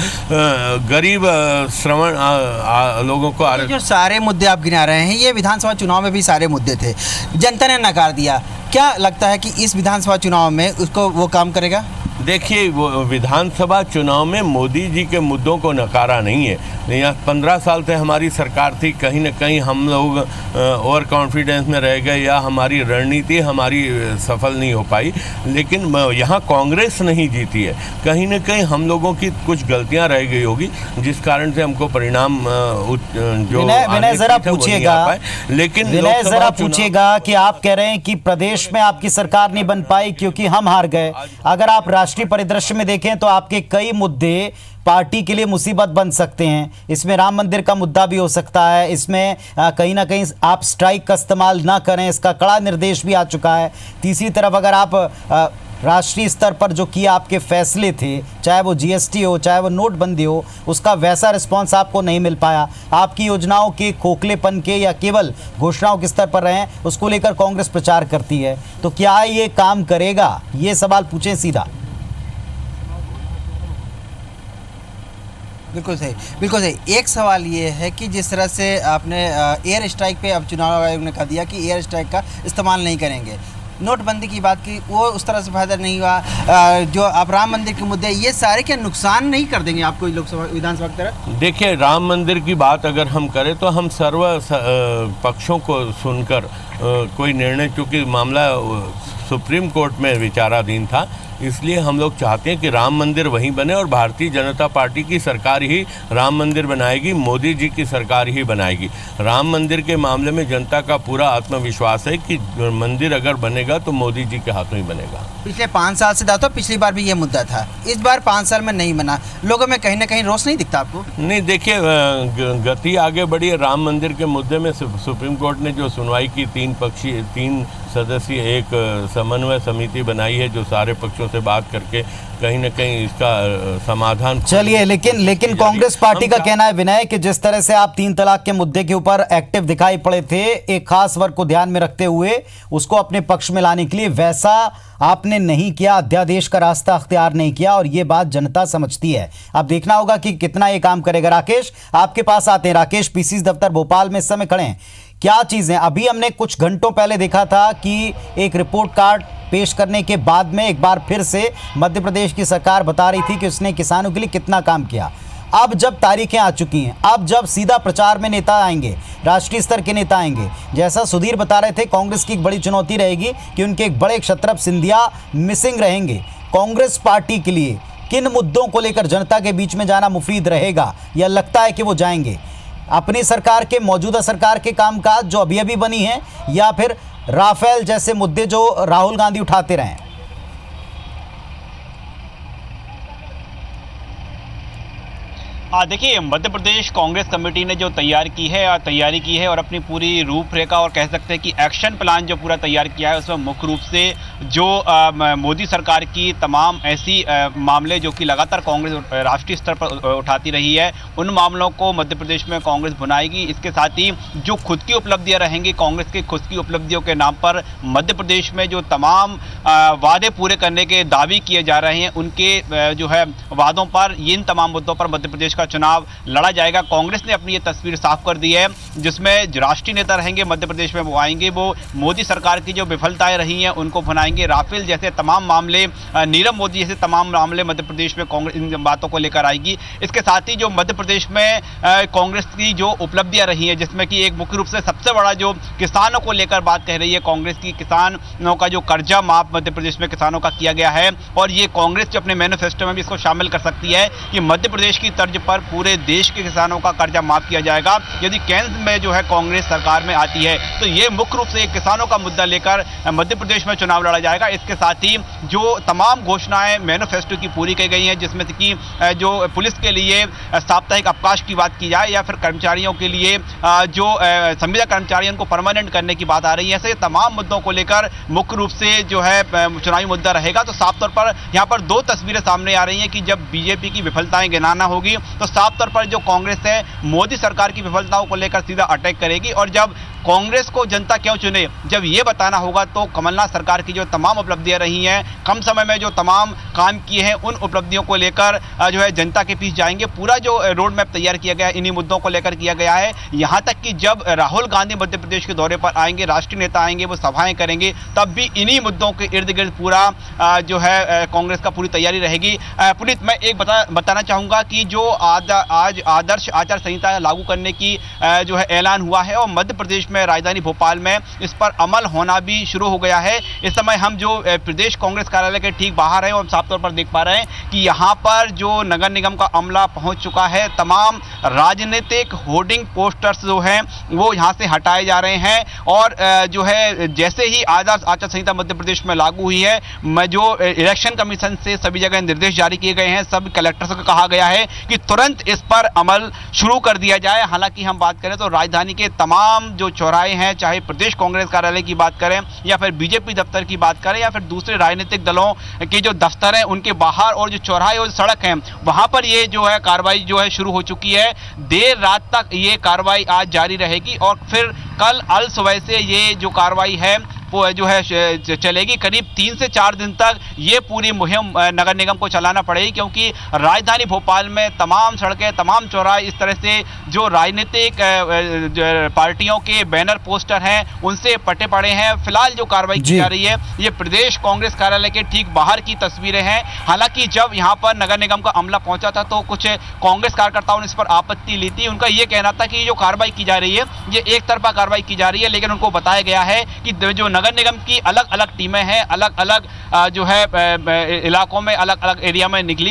Speaker 12: गरीब श्रवण लोगों को
Speaker 8: जो सारे मुद्दे आप गिना रहे हैं, ये विधानसभा चुनाव में भी सारे मुद्दे थे, जनता ने नकार दिया। क्या लगता है कि इस विधानसभा चुनाव में उसको वो काम करेगा?
Speaker 12: देखिए, वो विधानसभा चुनाव में मोदी जी के मुद्दों को नकारा नहीं है। यहाँ 15 साल से हमारी सरकार थी, कहीं ना कहीं हम लोग ओवर कॉन्फिडेंस में रह गए या हमारी रणनीति हमारी सफल नहीं हो पाई, लेकिन यहाँ कांग्रेस नहीं जीती है। कहीं ना कहीं हम लोगों की कुछ गलतियाँ रह गई होगी, जिस कारण से हमको परिणाम जो
Speaker 1: विनय जरा पूछिएगा,
Speaker 12: लेकिन
Speaker 1: विनय जरा पूछिएगा कि आप कह रहे हैं कि प्रदेश में आपकी सरकार नहीं बन पाई क्योंकि हम हार गए। अगर आप राष्ट्रीय परिदृश्य में देखें तो आपके कई मुद्दे पार्टी के लिए मुसीबत बन सकते हैं। इसमें राम मंदिर का मुद्दा भी हो सकता है, इसमें कहीं ना कहीं आप स्ट्राइक का इस्तेमाल ना करें, इसका कड़ा निर्देश भी आ चुका है। तीसरी तरफ अगर आप राष्ट्रीय स्तर पर जो किया आपके फैसले थे, चाहे वो जीएसटी हो चाहे वो नोटबंदी हो, उसका वैसा रिस्पांस आपको नहीं मिल पाया। आपकी योजनाओं के खोखलेपन के या केवल घोषणाओं के स्तर पर रहे, उसको लेकर कांग्रेस प्रचार करती है। तो क्या ये काम करेगा, ये सवाल पूछें सीधा।
Speaker 8: बिल्कुल सही, बिल्कुल सही। एक सवाल ये है कि जिस तरह से आपने एयर स्ट्राइक पे अब चुनाव आयोग ने कहा दिया कि एयर स्ट्राइक का इस्तेमाल नहीं करेंगे, नोटबंदी की बात की, वो उस तरह से फायदा नहीं हुआ। जो आप राम मंदिर के मुद्दे, ये सारे क्या नुकसान नहीं कर देंगे आपको लोकसभा विधानसभा की तरफ?
Speaker 12: देखिए, राम मंदिर की बात अगर हम करें तो हम सर्व पक्षों को सुनकर कोई निर्णय, क्योंकि मामला सुप्रीम कोर्ट में विचाराधीन था, इसलिए हम लोग चाहते हैं कि राम मंदिर वहीं बने और भारतीय जनता पार्टी की सरकार ही राम मंदिर बनाएगी, मोदी जी की सरकार ही बनाएगी। राम मंदिर के मामले में जनता का पूरा आत्मविश्वास है कि मंदिर अगर बनेगा तो मोदी जी के हाथों ही बनेगा।
Speaker 8: पिछले 5 साल से था, पिछली बार भी ये मुद्दा था, इस बार 5 साल में नहीं बना, लोगों में कहीं ना कहीं रोष नहीं दिखता आपको?
Speaker 12: नहीं, देखिए, गति आगे बढ़ी है। राम मंदिर के मुद्दे में सुप्रीम कोर्ट ने जो सुनवाई की, 3 सदस्यीय एक समन्वय समिति बनाई है जो सारे पक्षों से बात करके कहीं ना कहीं इसका समाधान।
Speaker 1: चलिए, लेकिन कांग्रेस पार्टी का कहना है विनय कि जिस तरह से आप 3 तलाक के मुद्दे के ऊपर एक्टिव दिखाई पड़े थे, एक खास वर्ग को ध्यान में रखते हुए उसको अपने पक्ष में लाने के लिए, वैसा आपने नहीं किया, अध्यादेश का रास्ता अख्तियार नहीं किया, और ये बात जनता समझती है। अब देखना होगा कि कितना ये काम करेगा। राकेश, आपके पास आते हैं। राकेश, पीसीसी दफ्तर भोपाल में इस समय खड़े हैं, क्या चीजें, अभी हमने कुछ घंटों पहले देखा था कि एक रिपोर्ट कार्ड पेश करने के बाद में एक बार फिर से मध्य प्रदेश की सरकार बता रही थी कि उसने किसानों के लिए कितना काम किया। अब जब तारीखें आ चुकी हैं, अब जब सीधा प्रचार में नेता आएंगे, राष्ट्रीय स्तर के नेता आएंगे, जैसा सुधीर बता रहे थे, कांग्रेस की एक बड़ी चुनौती रहेगी कि उनके एक बड़े क्षत्रप सिंधिया मिसिंग रहेंगे। कांग्रेस पार्टी के लिए किन मुद्दों को लेकर जनता के बीच में जाना मुफीद रहेगा, या लगता है कि वो जाएंगे अपनी सरकार के, मौजूदा सरकार के कामकाज जो अभी अभी बनी है, या फिर राफेल जैसे मुद्दे जो राहुल गांधी उठाते रहे?
Speaker 2: देखिए, मध्य प्रदेश कांग्रेस कमेटी ने जो तैयारी की है और अपनी पूरी रूपरेखा और कह सकते हैं कि एक्शन प्लान जो पूरा तैयार किया है, उसमें मुख्य रूप से जो मोदी सरकार की तमाम ऐसी मामले जो कि लगातार कांग्रेस राष्ट्रीय स्तर पर उठाती रही है, उन मामलों को मध्य प्रदेश में कांग्रेस बनाएगी। इसके साथ ही जो खुद की उपलब्धियां रहेंगी, कांग्रेस की खुद की उपलब्धियों के नाम पर मध्य प्रदेश में जो तमाम वादे पूरे करने के दावे किए जा रहे हैं, उनके जो है वादों पर, इन तमाम मुद्दों पर मध्य प्रदेश का चुनाव लड़ा जाएगा। कांग्रेस ने अपनी ये तस्वीर साफ कर दी है, जिसमें राष्ट्रीय नेता रहेंगे मध्य प्रदेश में, वो आएंगे, वो मोदी सरकार की जो विफलताएं रही हैं उनको बनाएंगे। राफेल जैसे तमाम मामले, नीरव मोदी जैसे तमाम मामले मध्य प्रदेश में कांग्रेस इन बातों को लेकर आएगी। इसके साथ ही जो मध्य प्रदेश में कांग्रेस की जो उपलब्धियां रही हैं, जिसमें कि एक मुख्य रूप से सबसे बड़ा जो किसानों को लेकर बात कह रही है कांग्रेस की, किसानों का जो कर्जा माफ मध्य प्रदेश में किसानों का किया गया है, और ये कांग्रेस जो अपने मैनिफेस्टो में भी इसको शामिल कर सकती है कि मध्य प्रदेश की तर्ज पर पूरे देश के किसानों का कर्जा माफ किया जाएगा यदि केंद्र में जो है कांग्रेस सरकार में आती है। तो ये मुख्य रूप से किसानों का मुद्दा लेकर मध्य प्रदेश में चुनाव लड़ा जाएगा। इसके साथ ही जो तमाम घोषणाएं मैनिफेस्टो की पूरी की गई हैं, जिसमें से कि जो पुलिस के लिए साप्ताहिक अवकाश की बात की जाए या फिर कर्मचारियों के लिए जो संविदा कर्मचारियों को परमानेंट करने की बात आ रही है, ऐसे तमाम मुद्दों को लेकर मुख्य रूप से जो है चुनावी मुद्दा रहेगा। तो साफ तौर पर यहाँ पर दो तस्वीरें सामने आ रही हैं कि जब बीजेपी की विफलताएं गिनाना होगी तो साफ तौर पर जो कांग्रेस है मोदी सरकार की विफलताओं को लेकर सीधा अटैक करेगी, और जब कांग्रेस को जनता क्यों चुने जब ये बताना होगा तो कमलनाथ सरकार की जो तमाम उपलब्धियां रही हैं, कम समय में जो तमाम काम किए हैं, उन उपलब्धियों को लेकर जो है जनता के बीच जाएंगे। पूरा जो रोड मैप तैयार किया गया है इन्हीं मुद्दों को लेकर किया गया है। यहां तक कि जब राहुल गांधी मध्य प्रदेश के दौरे पर आएंगे, राष्ट्रीय नेता आएंगे, वो सभाएं करेंगे, तब भी इन्हीं मुद्दों के इर्द गिर्द पूरा जो है कांग्रेस का पूरी तैयारी रहेगी। पुनीत, मैं एक बताना चाहूंगा कि जो आज आदर्श आचार संहिता लागू करने की जो है ऐलान हुआ है और मध्य प्रदेश में राजधानी भोपाल में इस पर अमल होना भी शुरू हो गया है। इस समय हम जो प्रदेश कांग्रेस कार्यालय के ठीक बाहर हैं, हम साफ तौर पर देख पा रहे हैं कि यहां पर जो नगर निगम का अमला पहुंच चुका है, तमाम राजनीतिक होर्डिंग पोस्टर्स जो हैं वो यहां से हटाए जा रहे हैं। और जो है जैसे ही आदर्श आचार संहिता मध्य प्रदेश में लागू हुई है, जो इलेक्शन कमीशन से सभी जगह निर्देश जारी किए गए हैं, सब कलेक्टर से कहा गया है कि तुरंत इस पर अमल शुरू कर दिया जाए। हालांकि हम बात करें तो राजधानी के तमाम जो चौराहे हैं, चाहे प्रदेश कांग्रेस कार्यालय की बात करें या फिर बीजेपी दफ्तर की बात करें या फिर दूसरे राजनीतिक दलों के जो दफ्तर हैं उनके बाहर और जो चौराहे और सड़क हैं वहां पर ये जो है कार्रवाई जो है शुरू हो चुकी है। देर रात तक ये कार्रवाई आज जारी रहेगी और फिर कल अल सुबह से ये जो कार्रवाई है वो जो है चलेगी। करीब 3 से 4 दिन तक ये पूरी मुहिम नगर निगम को चलाना पड़ेगी, क्योंकि राजधानी भोपाल में तमाम सड़कें, तमाम चौराहे इस तरह से जो राजनीतिक पार्टियों के बैनर पोस्टर हैं उनसे पटे पड़े हैं। फिलहाल जो कार्रवाई की जा रही है ये प्रदेश कांग्रेस कार्यालय के ठीक बाहर की तस्वीरें हैं। हालांकि जब यहाँ पर नगर निगम का अमला पहुंचा था तो कुछ कांग्रेस कार्यकर्ताओं ने इस पर आपत्ति ली थी। उनका ये कहना था कि जो कार्रवाई की जा रही है ये एक तरफा कार्रवाई की जा रही है, लेकिन उनको बताया गया है कि जो नगर निगम की अलग अलग टीमें हैं, अलग अलग जो है इलाकों में, अलग अलग एरिया में निकली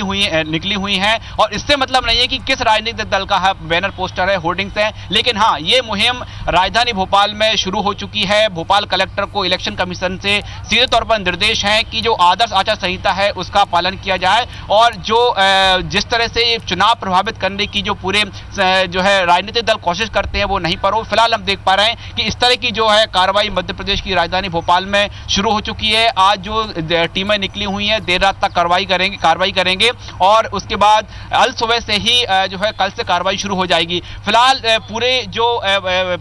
Speaker 2: हुई हैं और इससे मतलब नहीं है कि किस राजनीतिक दल का बैनर पोस्टर है, होर्डिंग्स हैं। लेकिन हाँ, ये मुहिम राजधानी भोपाल में शुरू हो चुकी है। भोपाल कलेक्टर को इलेक्शन कमीशन से सीधे तौर पर निर्देश है कि जो आदर्श आचार संहिता है उसका पालन किया जाए और जो जिस तरह से ये चुनाव प्रभावित करने की जो पूरे जो है राजनीतिक दल कोशिश करते हैं वो नहीं पर हो। फिलहाल हम देख पा रहे हैं कि इस तरह की जो है कार्रवाई मध्य प्रदेश की राजधानी भोपाल में शुरू हो चुकी है। आज जो टीमें निकली हुई हैं देर रात तक कार्रवाई करेंगे और उसके बाद अल सुबह से ही जो है कल से कार्रवाई शुरू हो जाएगी। फिलहाल पूरे जो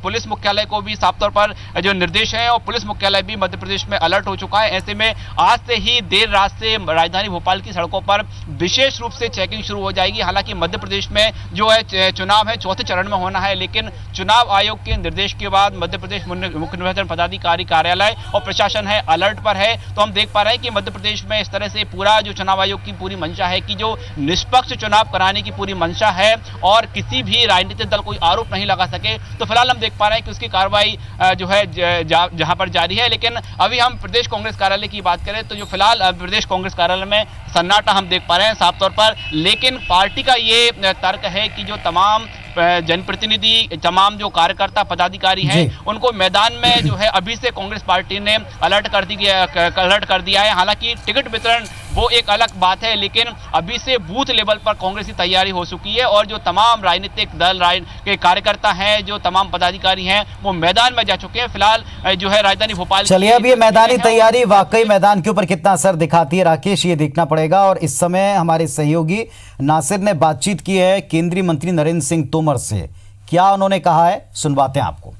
Speaker 2: पुलिस मुख्यालय को भी साफ तौर पर जो निर्देश हैं और पुलिस मुख्यालय भी मध्य प्रदेश में अलर्ट हो चुका है। ऐसे में आज से ही देर रात से राजधानी भोपाल की सड़कों पर विशेष रूप से चेकिंग शुरू हो जाएगी। हालांकि मध्य प्रदेश में जो है चुनाव है चौथे चरण में होना है, लेकिन चुनाव आयोग के निर्देश के बाद मध्य प्रदेश मुख्य निर्वाचन पदाधिकारी कार्यालय और प्रशासन है अलर्ट पर है। तो हम देख पा रहे हैं कि मध्य प्रदेश में इस तरह से पूरा जो चुनाव आयोग की पूरी मंशा है कि जो निष्पक्ष चुनाव कराने की पूरी मंशा है और किसी भी राजनीतिक दल कोई आरोप नहीं लगा सके। तो फिलहाल हम देख पा रहे हैं कि उसकी कार्रवाई जो है जहां पर जारी है। लेकिन अभी हम प्रदेश कांग्रेस कार्यालय की बात करें तो जो फिलहाल प्रदेश कांग्रेस कार्यालय में सन्नाटा हम देख पा रहे हैं साफ तौर पर। लेकिन पार्टी का ये तर्क है कि जो तमाम जनप्रतिनिधि, तमाम जो कार्यकर्ता पदाधिकारी हैं उनको मैदान में जो है अभी से कांग्रेस पार्टी ने अलर्ट कर दिया है। हालांकि टिकट वितरण वो एक अलग बात है, लेकिन अभी से बूथ लेवल पर कांग्रेस की तैयारी हो चुकी है और जो तमाम राजनीतिक दल के कार्यकर्ता हैं, जो तमाम पदाधिकारी हैं वो मैदान में जा चुके हैं। फिलहाल जो है राजधानी भोपाल।
Speaker 1: चलिए, अब ये मैदानी तैयारी वाकई मैदान के ऊपर कितना असर दिखाती है राकेश, ये देखना पड़ेगा। और इस समय हमारे सहयोगी नासिर ने बातचीत की है केंद्रीय मंत्री नरेंद्र सिंह तोमर से। क्या उन्होंने कहा है, सुनवाते हैं आपको।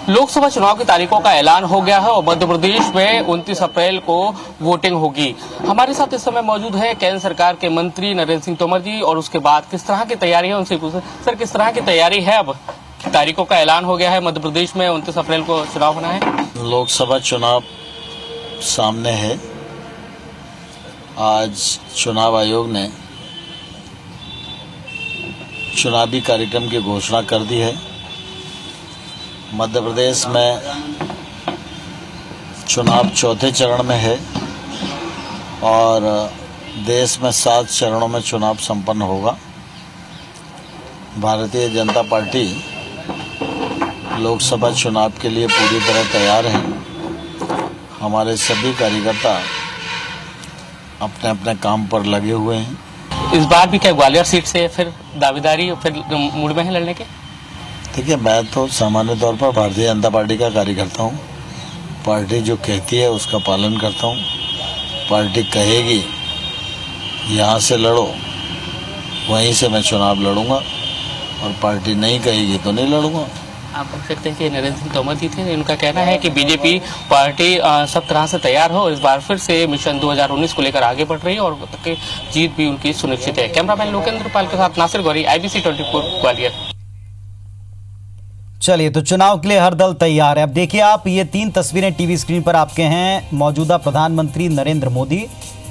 Speaker 15: लोकसभा चुनाव की तारीखों का ऐलान हो गया है और मध्य प्रदेश में 29 अप्रैल को वोटिंग होगी। हमारे साथ इस समय मौजूद है केंद्र सरकार के मंत्री नरेंद्र सिंह तोमर जी और उसके बाद किस तरह की तैयारी है उनसे पूछे। सर, किस तरह की तैयारी है? अब तारीखों का ऐलान हो गया है, मध्य प्रदेश में 29 अप्रैल को चुनाव होना है।
Speaker 16: लोकसभा चुनाव सामने है। आज चुनाव आयोग ने चुनावी कार्यक्रम की घोषणा कर दी है। मध्य प्रदेश में चुनाव चौथे चरण में है और देश में 7 चरणों में चुनाव संपन्न होगा। भारतीय जनता पार्टी लोकसभा चुनाव के लिए पूरी तरह तैयार है। हमारे सभी कार्यकर्ता अपने अपने काम पर लगे हुए हैं।
Speaker 15: इस बार भी क्या ग्वालियर सीट से फिर दावेदारी फिर मूड में है लड़ने के?
Speaker 16: देखिए, मैं तो सामान्य तौर पर भारतीय जनता पार्टी का कार्यकर्ता हूँ। पार्टी जो कहती है उसका पालन करता हूँ। पार्टी कहेगी यहाँ से लड़ो, वहीं से मैं चुनाव लड़ूंगा, और पार्टी नहीं कहेगी तो नहीं लड़ूंगा।
Speaker 15: आप देख सकते हैं कि नरेंद्र सिंह तोमर जी थे, उनका कहना है कि बीजेपी पार्टी सब तरह से तैयार हो, इस बार फिर से मिशन 2019 को लेकर आगे बढ़ रही है और जीत भी उनकी सुनिश्चित है। कैमरामैन लोकेंद्र पाल के साथ नासिर गौरी, IBC 24 ग्वालियर।
Speaker 1: चलिए, तो चुनाव के लिए हर दल तैयार है। अब देखिए आप, ये 3 तस्वीरें टीवी स्क्रीन पर आपके हैं। मौजूदा प्रधानमंत्री नरेंद्र मोदी,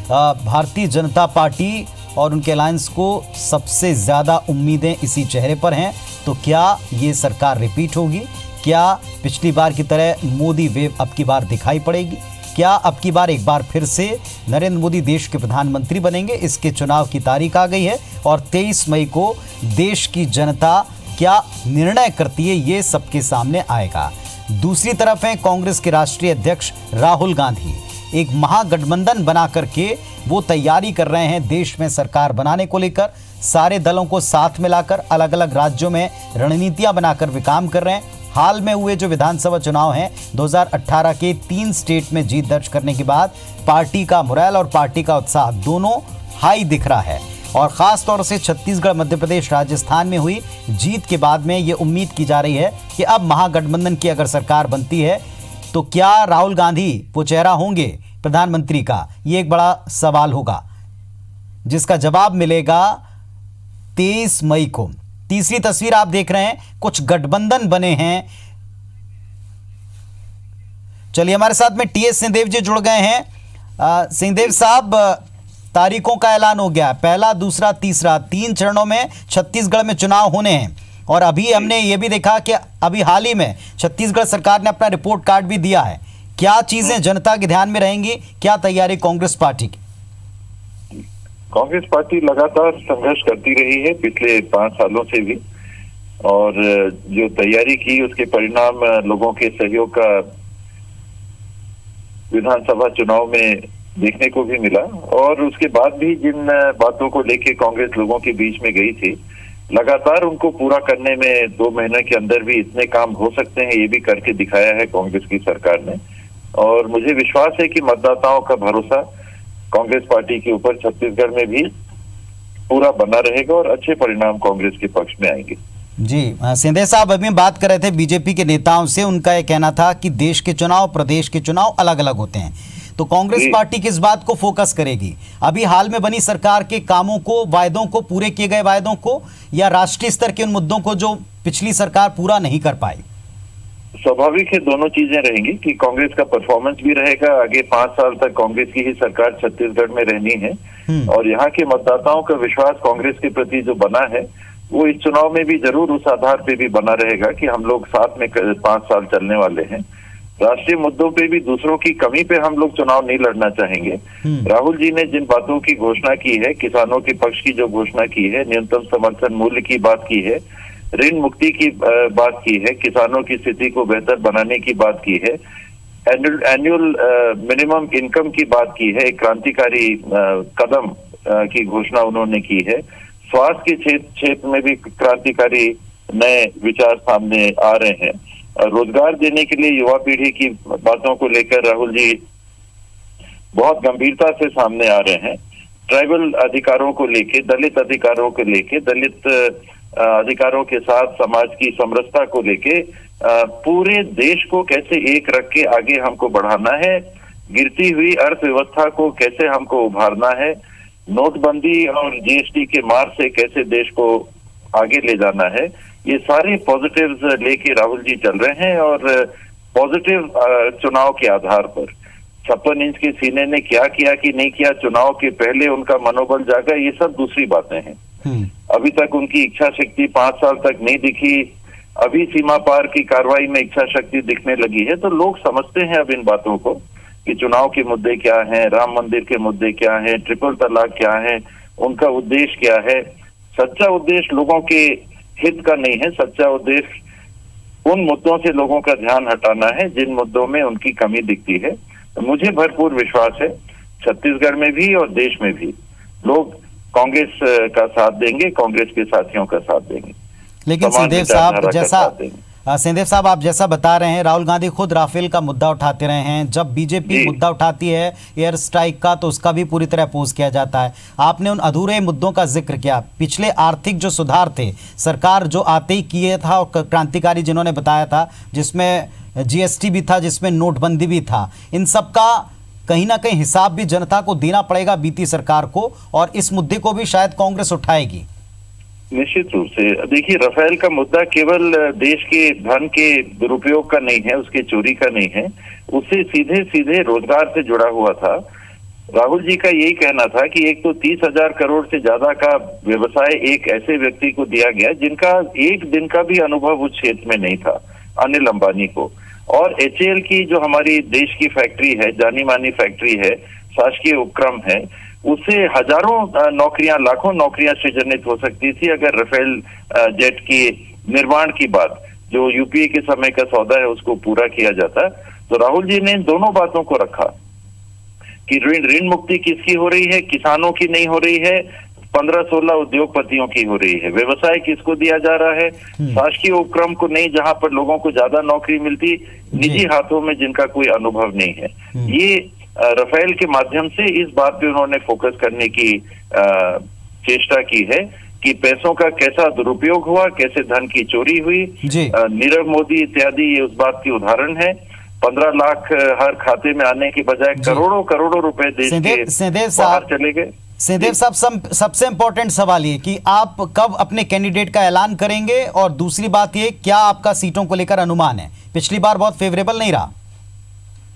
Speaker 1: भारतीय जनता पार्टी और उनके अलायंस को सबसे ज़्यादा उम्मीदें इसी चेहरे पर हैं। तो क्या ये सरकार रिपीट होगी? क्या पिछली बार की तरह मोदी वेव अब की बार दिखाई पड़ेगी? क्या अब की बार एक बार फिर से नरेंद्र मोदी देश के प्रधानमंत्री बनेंगे? इसके चुनाव की तारीख आ गई है और 23 मई को देश की जनता क्या निर्णय करती है, ये सबके सामने आएगा। दूसरी तरफ है कांग्रेस के राष्ट्रीय अध्यक्ष राहुल गांधी। एक महागठबंधन बना करके वो तैयारी कर रहे हैं देश में सरकार बनाने को लेकर। सारे दलों को साथ मिलाकर अलग अलग राज्यों में रणनीतियां बनाकर वे काम कर रहे हैं। हाल में हुए जो विधानसभा चुनाव हैं 2018 के 3 स्टेट में जीत दर्ज करने के बाद पार्टी का मोरल और पार्टी का उत्साह दोनों हाई दिख रहा है। और ख़ास तौर से छत्तीसगढ़, मध्य प्रदेश, राजस्थान में हुई जीत के बाद में ये उम्मीद की जा रही है कि अब महागठबंधन की अगर सरकार बनती है तो क्या राहुल गांधी वो चेहरा होंगे प्रधानमंत्री का? ये एक बड़ा सवाल होगा जिसका जवाब मिलेगा 23 मई को। तीसरी तस्वीर आप देख रहे हैं, कुछ गठबंधन बने हैं। चलिए, हमारे साथ में TS सिंहदेव जी जुड़ गए हैं। सिंहदेव साहब, तारीखों का ऐलान हो गया, पहला, दूसरा, तीसरा, 3 चरणों में छत्तीसगढ़ में चुनाव होने हैं। और अभी हमने ये भी देखा कि अभी हाल ही में छत्तीसगढ़ सरकार ने अपना रिपोर्ट कार्ड भी दिया है। क्या चीजें जनता के ध्यान में रहेंगी? क्या तैयारी कांग्रेस पार्टी की?
Speaker 17: कांग्रेस पार्टी लगातार संघर्ष करती रही है पिछले 5 सालों से भी, और जो तैयारी की उसके परिणाम लोगों के सहयोग का विधानसभा चुनाव में देखने को भी मिला। और उसके बाद भी जिन बातों को लेके कांग्रेस लोगों के बीच में गई थी, लगातार उनको पूरा करने में 2 महीने के अंदर भी इतने काम हो सकते हैं, ये भी करके दिखाया है कांग्रेस की सरकार ने। और मुझे विश्वास है कि मतदाताओं का भरोसा कांग्रेस पार्टी के ऊपर छत्तीसगढ़ में भी पूरा बना रहेगा और अच्छे परिणाम कांग्रेस के पक्ष में आएंगे।
Speaker 1: जी, सिंधे साहब अभी बात कर रहे थे बीजेपी के नेताओं से, उनका यह कहना था कि देश के चुनाव, प्रदेश के चुनाव अलग अलग होते हैं। तो कांग्रेस पार्टी किस बात को फोकस करेगी? अभी हाल में बनी सरकार के कामों को, वायदों को, पूरे किए गए वायदों को, या राष्ट्रीय स्तर के उन मुद्दों को जो पिछली सरकार पूरा नहीं कर पाई?
Speaker 17: स्वाभाविक है, दोनों चीजें रहेंगी कि कांग्रेस का परफॉर्मेंस भी रहेगा। आगे 5 साल तक कांग्रेस की ही सरकार छत्तीसगढ़ में रहनी है, और यहाँ के मतदाताओं का विश्वास कांग्रेस के प्रति जो बना है वो इस चुनाव में भी जरूर उस आधार पे भी बना रहेगा कि हम लोग साथ में 5 साल चलने वाले हैं। राष्ट्रीय मुद्दों पे भी दूसरों की कमी पे हम लोग चुनाव नहीं लड़ना चाहेंगे। राहुल जी ने जिन बातों की घोषणा की है, किसानों के पक्ष की जो घोषणा की है, न्यूनतम समर्थन मूल्य की बात की है, ऋण मुक्ति की बात की है, किसानों की स्थिति को बेहतर बनाने की बात की है, एनुअल मिनिमम इनकम की बात की है, एक क्रांतिकारी कदम की घोषणा उन्होंने की है। स्वास्थ्य के क्षेत्र में भी क्रांतिकारी नए विचार सामने आ रहे हैं। रोजगार देने के लिए युवा पीढ़ी की बातों को लेकर राहुल जी बहुत गंभीरता से सामने आ रहे हैं। ट्राइबल अधिकारों को लेके, दलित अधिकारों को लेके, दलित अधिकारों के साथ समाज की समरसता को लेके पूरे देश को कैसे एक रख के आगे हमको बढ़ाना है, गिरती हुई अर्थव्यवस्था को कैसे हमको उभारना है, नोटबंदी और GST के मार से कैसे देश को आगे ले जाना है, ये सारे पॉजिटिव्स लेके राहुल जी चल रहे हैं। और पॉजिटिव चुनाव के आधार पर 56 इंच के सीने ने क्या किया कि नहीं किया, चुनाव के पहले उनका मनोबल जागा, ये सब दूसरी बातें हैं। अभी तक उनकी इच्छा शक्ति 5 साल तक नहीं दिखी, अभी सीमा पार की कार्रवाई में इच्छा शक्ति दिखने लगी है। तो लोग समझते हैं अब इन बातों को कि चुनाव के मुद्दे क्या हैं, राम मंदिर के मुद्दे क्या हैं, ट्रिपल तलाक क्या है, उनका उद्देश्य क्या है। सच्चा उद्देश्य लोगों के हित का नहीं है, सच्चा उद्देश्य उन मुद्दों से लोगों का ध्यान हटाना है जिन मुद्दों में उनकी कमी दिखती है। तो मुझे भरपूर विश्वास है छत्तीसगढ़ में भी और देश में भी लोग कांग्रेस का साथ देंगे, कांग्रेस के साथियों का साथ देंगे।
Speaker 1: लेकिन सिंहदेव साहब आप जैसा बता रहे हैं, राहुल गांधी खुद राफेल का मुद्दा उठाते रहे हैं। जब बीजेपी मुद्दा उठाती है एयर स्ट्राइक का तो उसका भी पूरी तरह अपोज किया जाता है। आपने उन अधूरे मुद्दों का जिक्र किया। पिछले आर्थिक जो सुधार थे सरकार जो आते ही किए था और क्रांतिकारी जिन्होंने बताया था, जिसमें जीएसटी भी था, जिसमें नोटबंदी भी था, इन सब का कहीं ना कहीं हिसाब भी जनता को देना पड़ेगा बीती सरकार को, और इस मुद्दे को भी शायद कांग्रेस उठाएगी।
Speaker 17: निश्चित रूप से देखिए, राफेल का मुद्दा केवल देश के धन के दुरुपयोग का नहीं है, उसके चोरी का नहीं है, उससे सीधे सीधे रोजगार से जुड़ा हुआ था। राहुल जी का यही कहना था कि एक तो 30,000 करोड़ से ज्यादा का व्यवसाय एक ऐसे व्यक्ति को दिया गया जिनका एक दिन का भी अनुभव उस क्षेत्र में नहीं था, अनिल अंबानी को। और HAL की जो हमारी देश की फैक्ट्री है, जानी मानी फैक्ट्री है, शासकीय उपक्रम है, उससे हजारों नौकरियां, लाखों नौकरियां सृजनित हो सकती थी अगर राफेल जेट की निर्माण की बात, जो यूपीए के समय का सौदा है, उसको पूरा किया जाता। तो राहुल जी ने इन दोनों बातों को रखा कि ऋण मुक्ति किसकी हो रही है, किसानों की नहीं हो रही है, 15-16 उद्योगपतियों की हो रही है। व्यवसाय किसको दिया जा रहा है, शासकीय उपक्रम को नहीं, जहां पर लोगों को ज्यादा नौकरी मिलती, निजी हाथों में जिनका कोई अनुभव नहीं है। ये राफेल के माध्यम से इस बात पे उन्होंने फोकस करने की चेष्टा की है कि पैसों का कैसा दुरुपयोग हुआ, कैसे धन की चोरी हुई। नीरव मोदी इत्यादि ये उस बात की उदाहरण है। 15 लाख हर खाते में आने के बजाय करोड़ों रुपए देश के बाहर चले गए।
Speaker 1: सिंहदेव साहब, सबसे इंपॉर्टेंट सवाल ये कि आप कब अपने कैंडिडेट का ऐलान करेंगे, और दूसरी बात ये, क्या आपका सीटों को लेकर अनुमान है? पिछली बार बहुत फेवरेबल नहीं रहा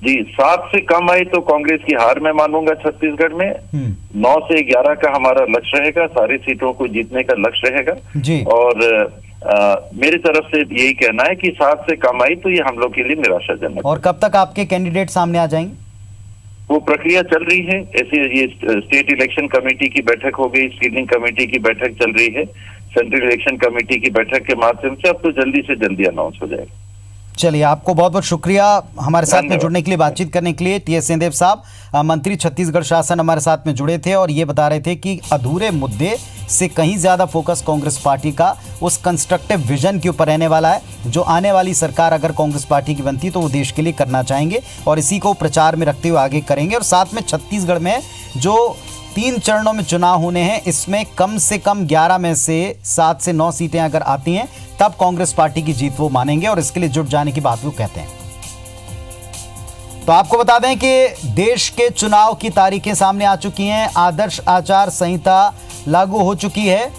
Speaker 17: जी। 7 से कम आई तो कांग्रेस की हार मैं मानूंगा छत्तीसगढ़ में। 9 से 11 का हमारा लक्ष्य रहेगा, सारी सीटों को जीतने का लक्ष्य रहेगा जी। और मेरी तरफ से यही कहना है कि 7 से कम आई तो ये हम लोग के लिए निराशाजनक।
Speaker 1: और कब तक आपके कैंडिडेट सामने आ जाएंगे?
Speaker 17: वो प्रक्रिया चल रही है। ऐसे ये स्टेट इलेक्शन कमेटी की बैठक हो गई, स्क्रीनिंग कमेटी की बैठक चल रही है, सेंट्रल इलेक्शन कमेटी की बैठक के माध्यम से अब तो जल्दी से जल्दी अनाउंस हो जाएगा।
Speaker 1: चलिए, आपको बहुत बहुत शुक्रिया हमारे साथ में जुड़ने के लिए, बातचीत करने के लिए। टी.एस. सिंहदेव साहब, मंत्री छत्तीसगढ़ शासन, हमारे साथ में जुड़े थे और ये बता रहे थे कि अधूरे मुद्दे से कहीं ज़्यादा फोकस कांग्रेस पार्टी का उस कंस्ट्रक्टिव विजन के ऊपर रहने वाला है, जो आने वाली सरकार अगर कांग्रेस पार्टी की बनती तो वो देश के लिए करना चाहेंगे और इसी को प्रचार में रखते हुए आगे करेंगे। और साथ में छत्तीसगढ़ में जो 3 चरणों में चुनाव होने हैं, इसमें कम से कम 11 में से 7 से 9 सीटें अगर आती हैं तब कांग्रेस पार्टी की जीत वो मानेंगे और इसके लिए जुट जाने की बात वो कहते हैं। तो आपको बता दें कि देश के चुनाव की तारीखें सामने आ चुकी हैं, आदर्श आचार संहिता लागू हो चुकी है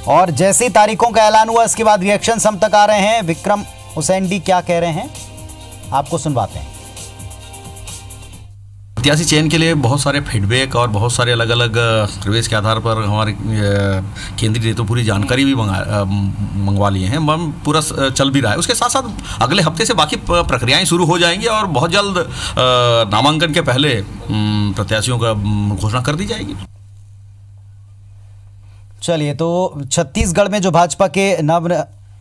Speaker 1: और जैसे ही तारीखों का ऐलान हुआ इसके बाद रिएक्शन हम तक आ रहे हैं। विक्रम हुसैन डी क्या कह रहे हैं, आपको सुनवाते हैं।
Speaker 18: प्रत्याशी चयन के लिए बहुत सारे फीडबैक और बहुत सारे अलग अलग सर्वेस के आधार पर हमारे केंद्रीय नेतृत्व पूरी जानकारी भी मंगवा लिए हैं, पूरा चल भी रहा है। उसके साथ साथ अगले हफ्ते से बाकी प्रक्रियाएं शुरू हो जाएंगी और बहुत जल्द नामांकन के पहले प्रत्याशियों का घोषणा कर दी जाएगी।
Speaker 1: चलिए, तो छत्तीसगढ़ में जो भाजपा के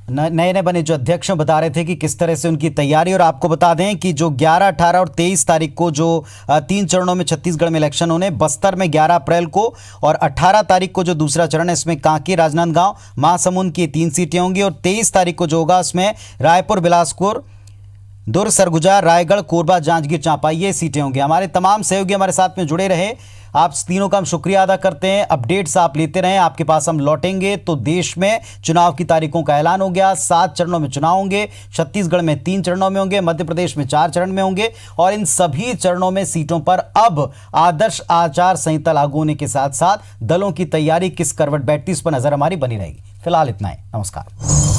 Speaker 1: नए बने जो अध्यक्ष बता रहे थे कि किस तरह से उनकी तैयारी, और आपको बता दें कि जो 11, 18 और 23 तारीख को जो 3 चरणों में छत्तीसगढ़ में इलेक्शन होने, बस्तर में 11 अप्रैल को और 18 तारीख को जो दूसरा चरण है इसमें कांकेर, राजनांदगांव, महासमुंद की 3 सीटें होंगी और 23 तारीख को जो होगा उसमें रायपुर, बिलासपुर, दुर्ग, सरगुजा, रायगढ़, कोरबा, जांजगीर चांपा ये सीटें होंगी। हमारे तमाम सहयोगी हमारे साथ में जुड़े रहे, आप तीनों का हम शुक्रिया अदा करते हैं। अपडेट्स आप लेते रहें, आपके पास हम लौटेंगे। तो देश में चुनाव की तारीखों का ऐलान हो गया, 7 चरणों में चुनाव होंगे, छत्तीसगढ़ में 3 चरणों में होंगे, मध्य प्रदेश में 4 चरण में होंगे और इन सभी चरणों में सीटों पर अब आदर्श आचार संहिता लागू होने के साथ साथ दलों की तैयारी किस करवट बैठती इस पर नजर हमारी बनी रहेगी। फिलहाल इतना ही, नमस्कार।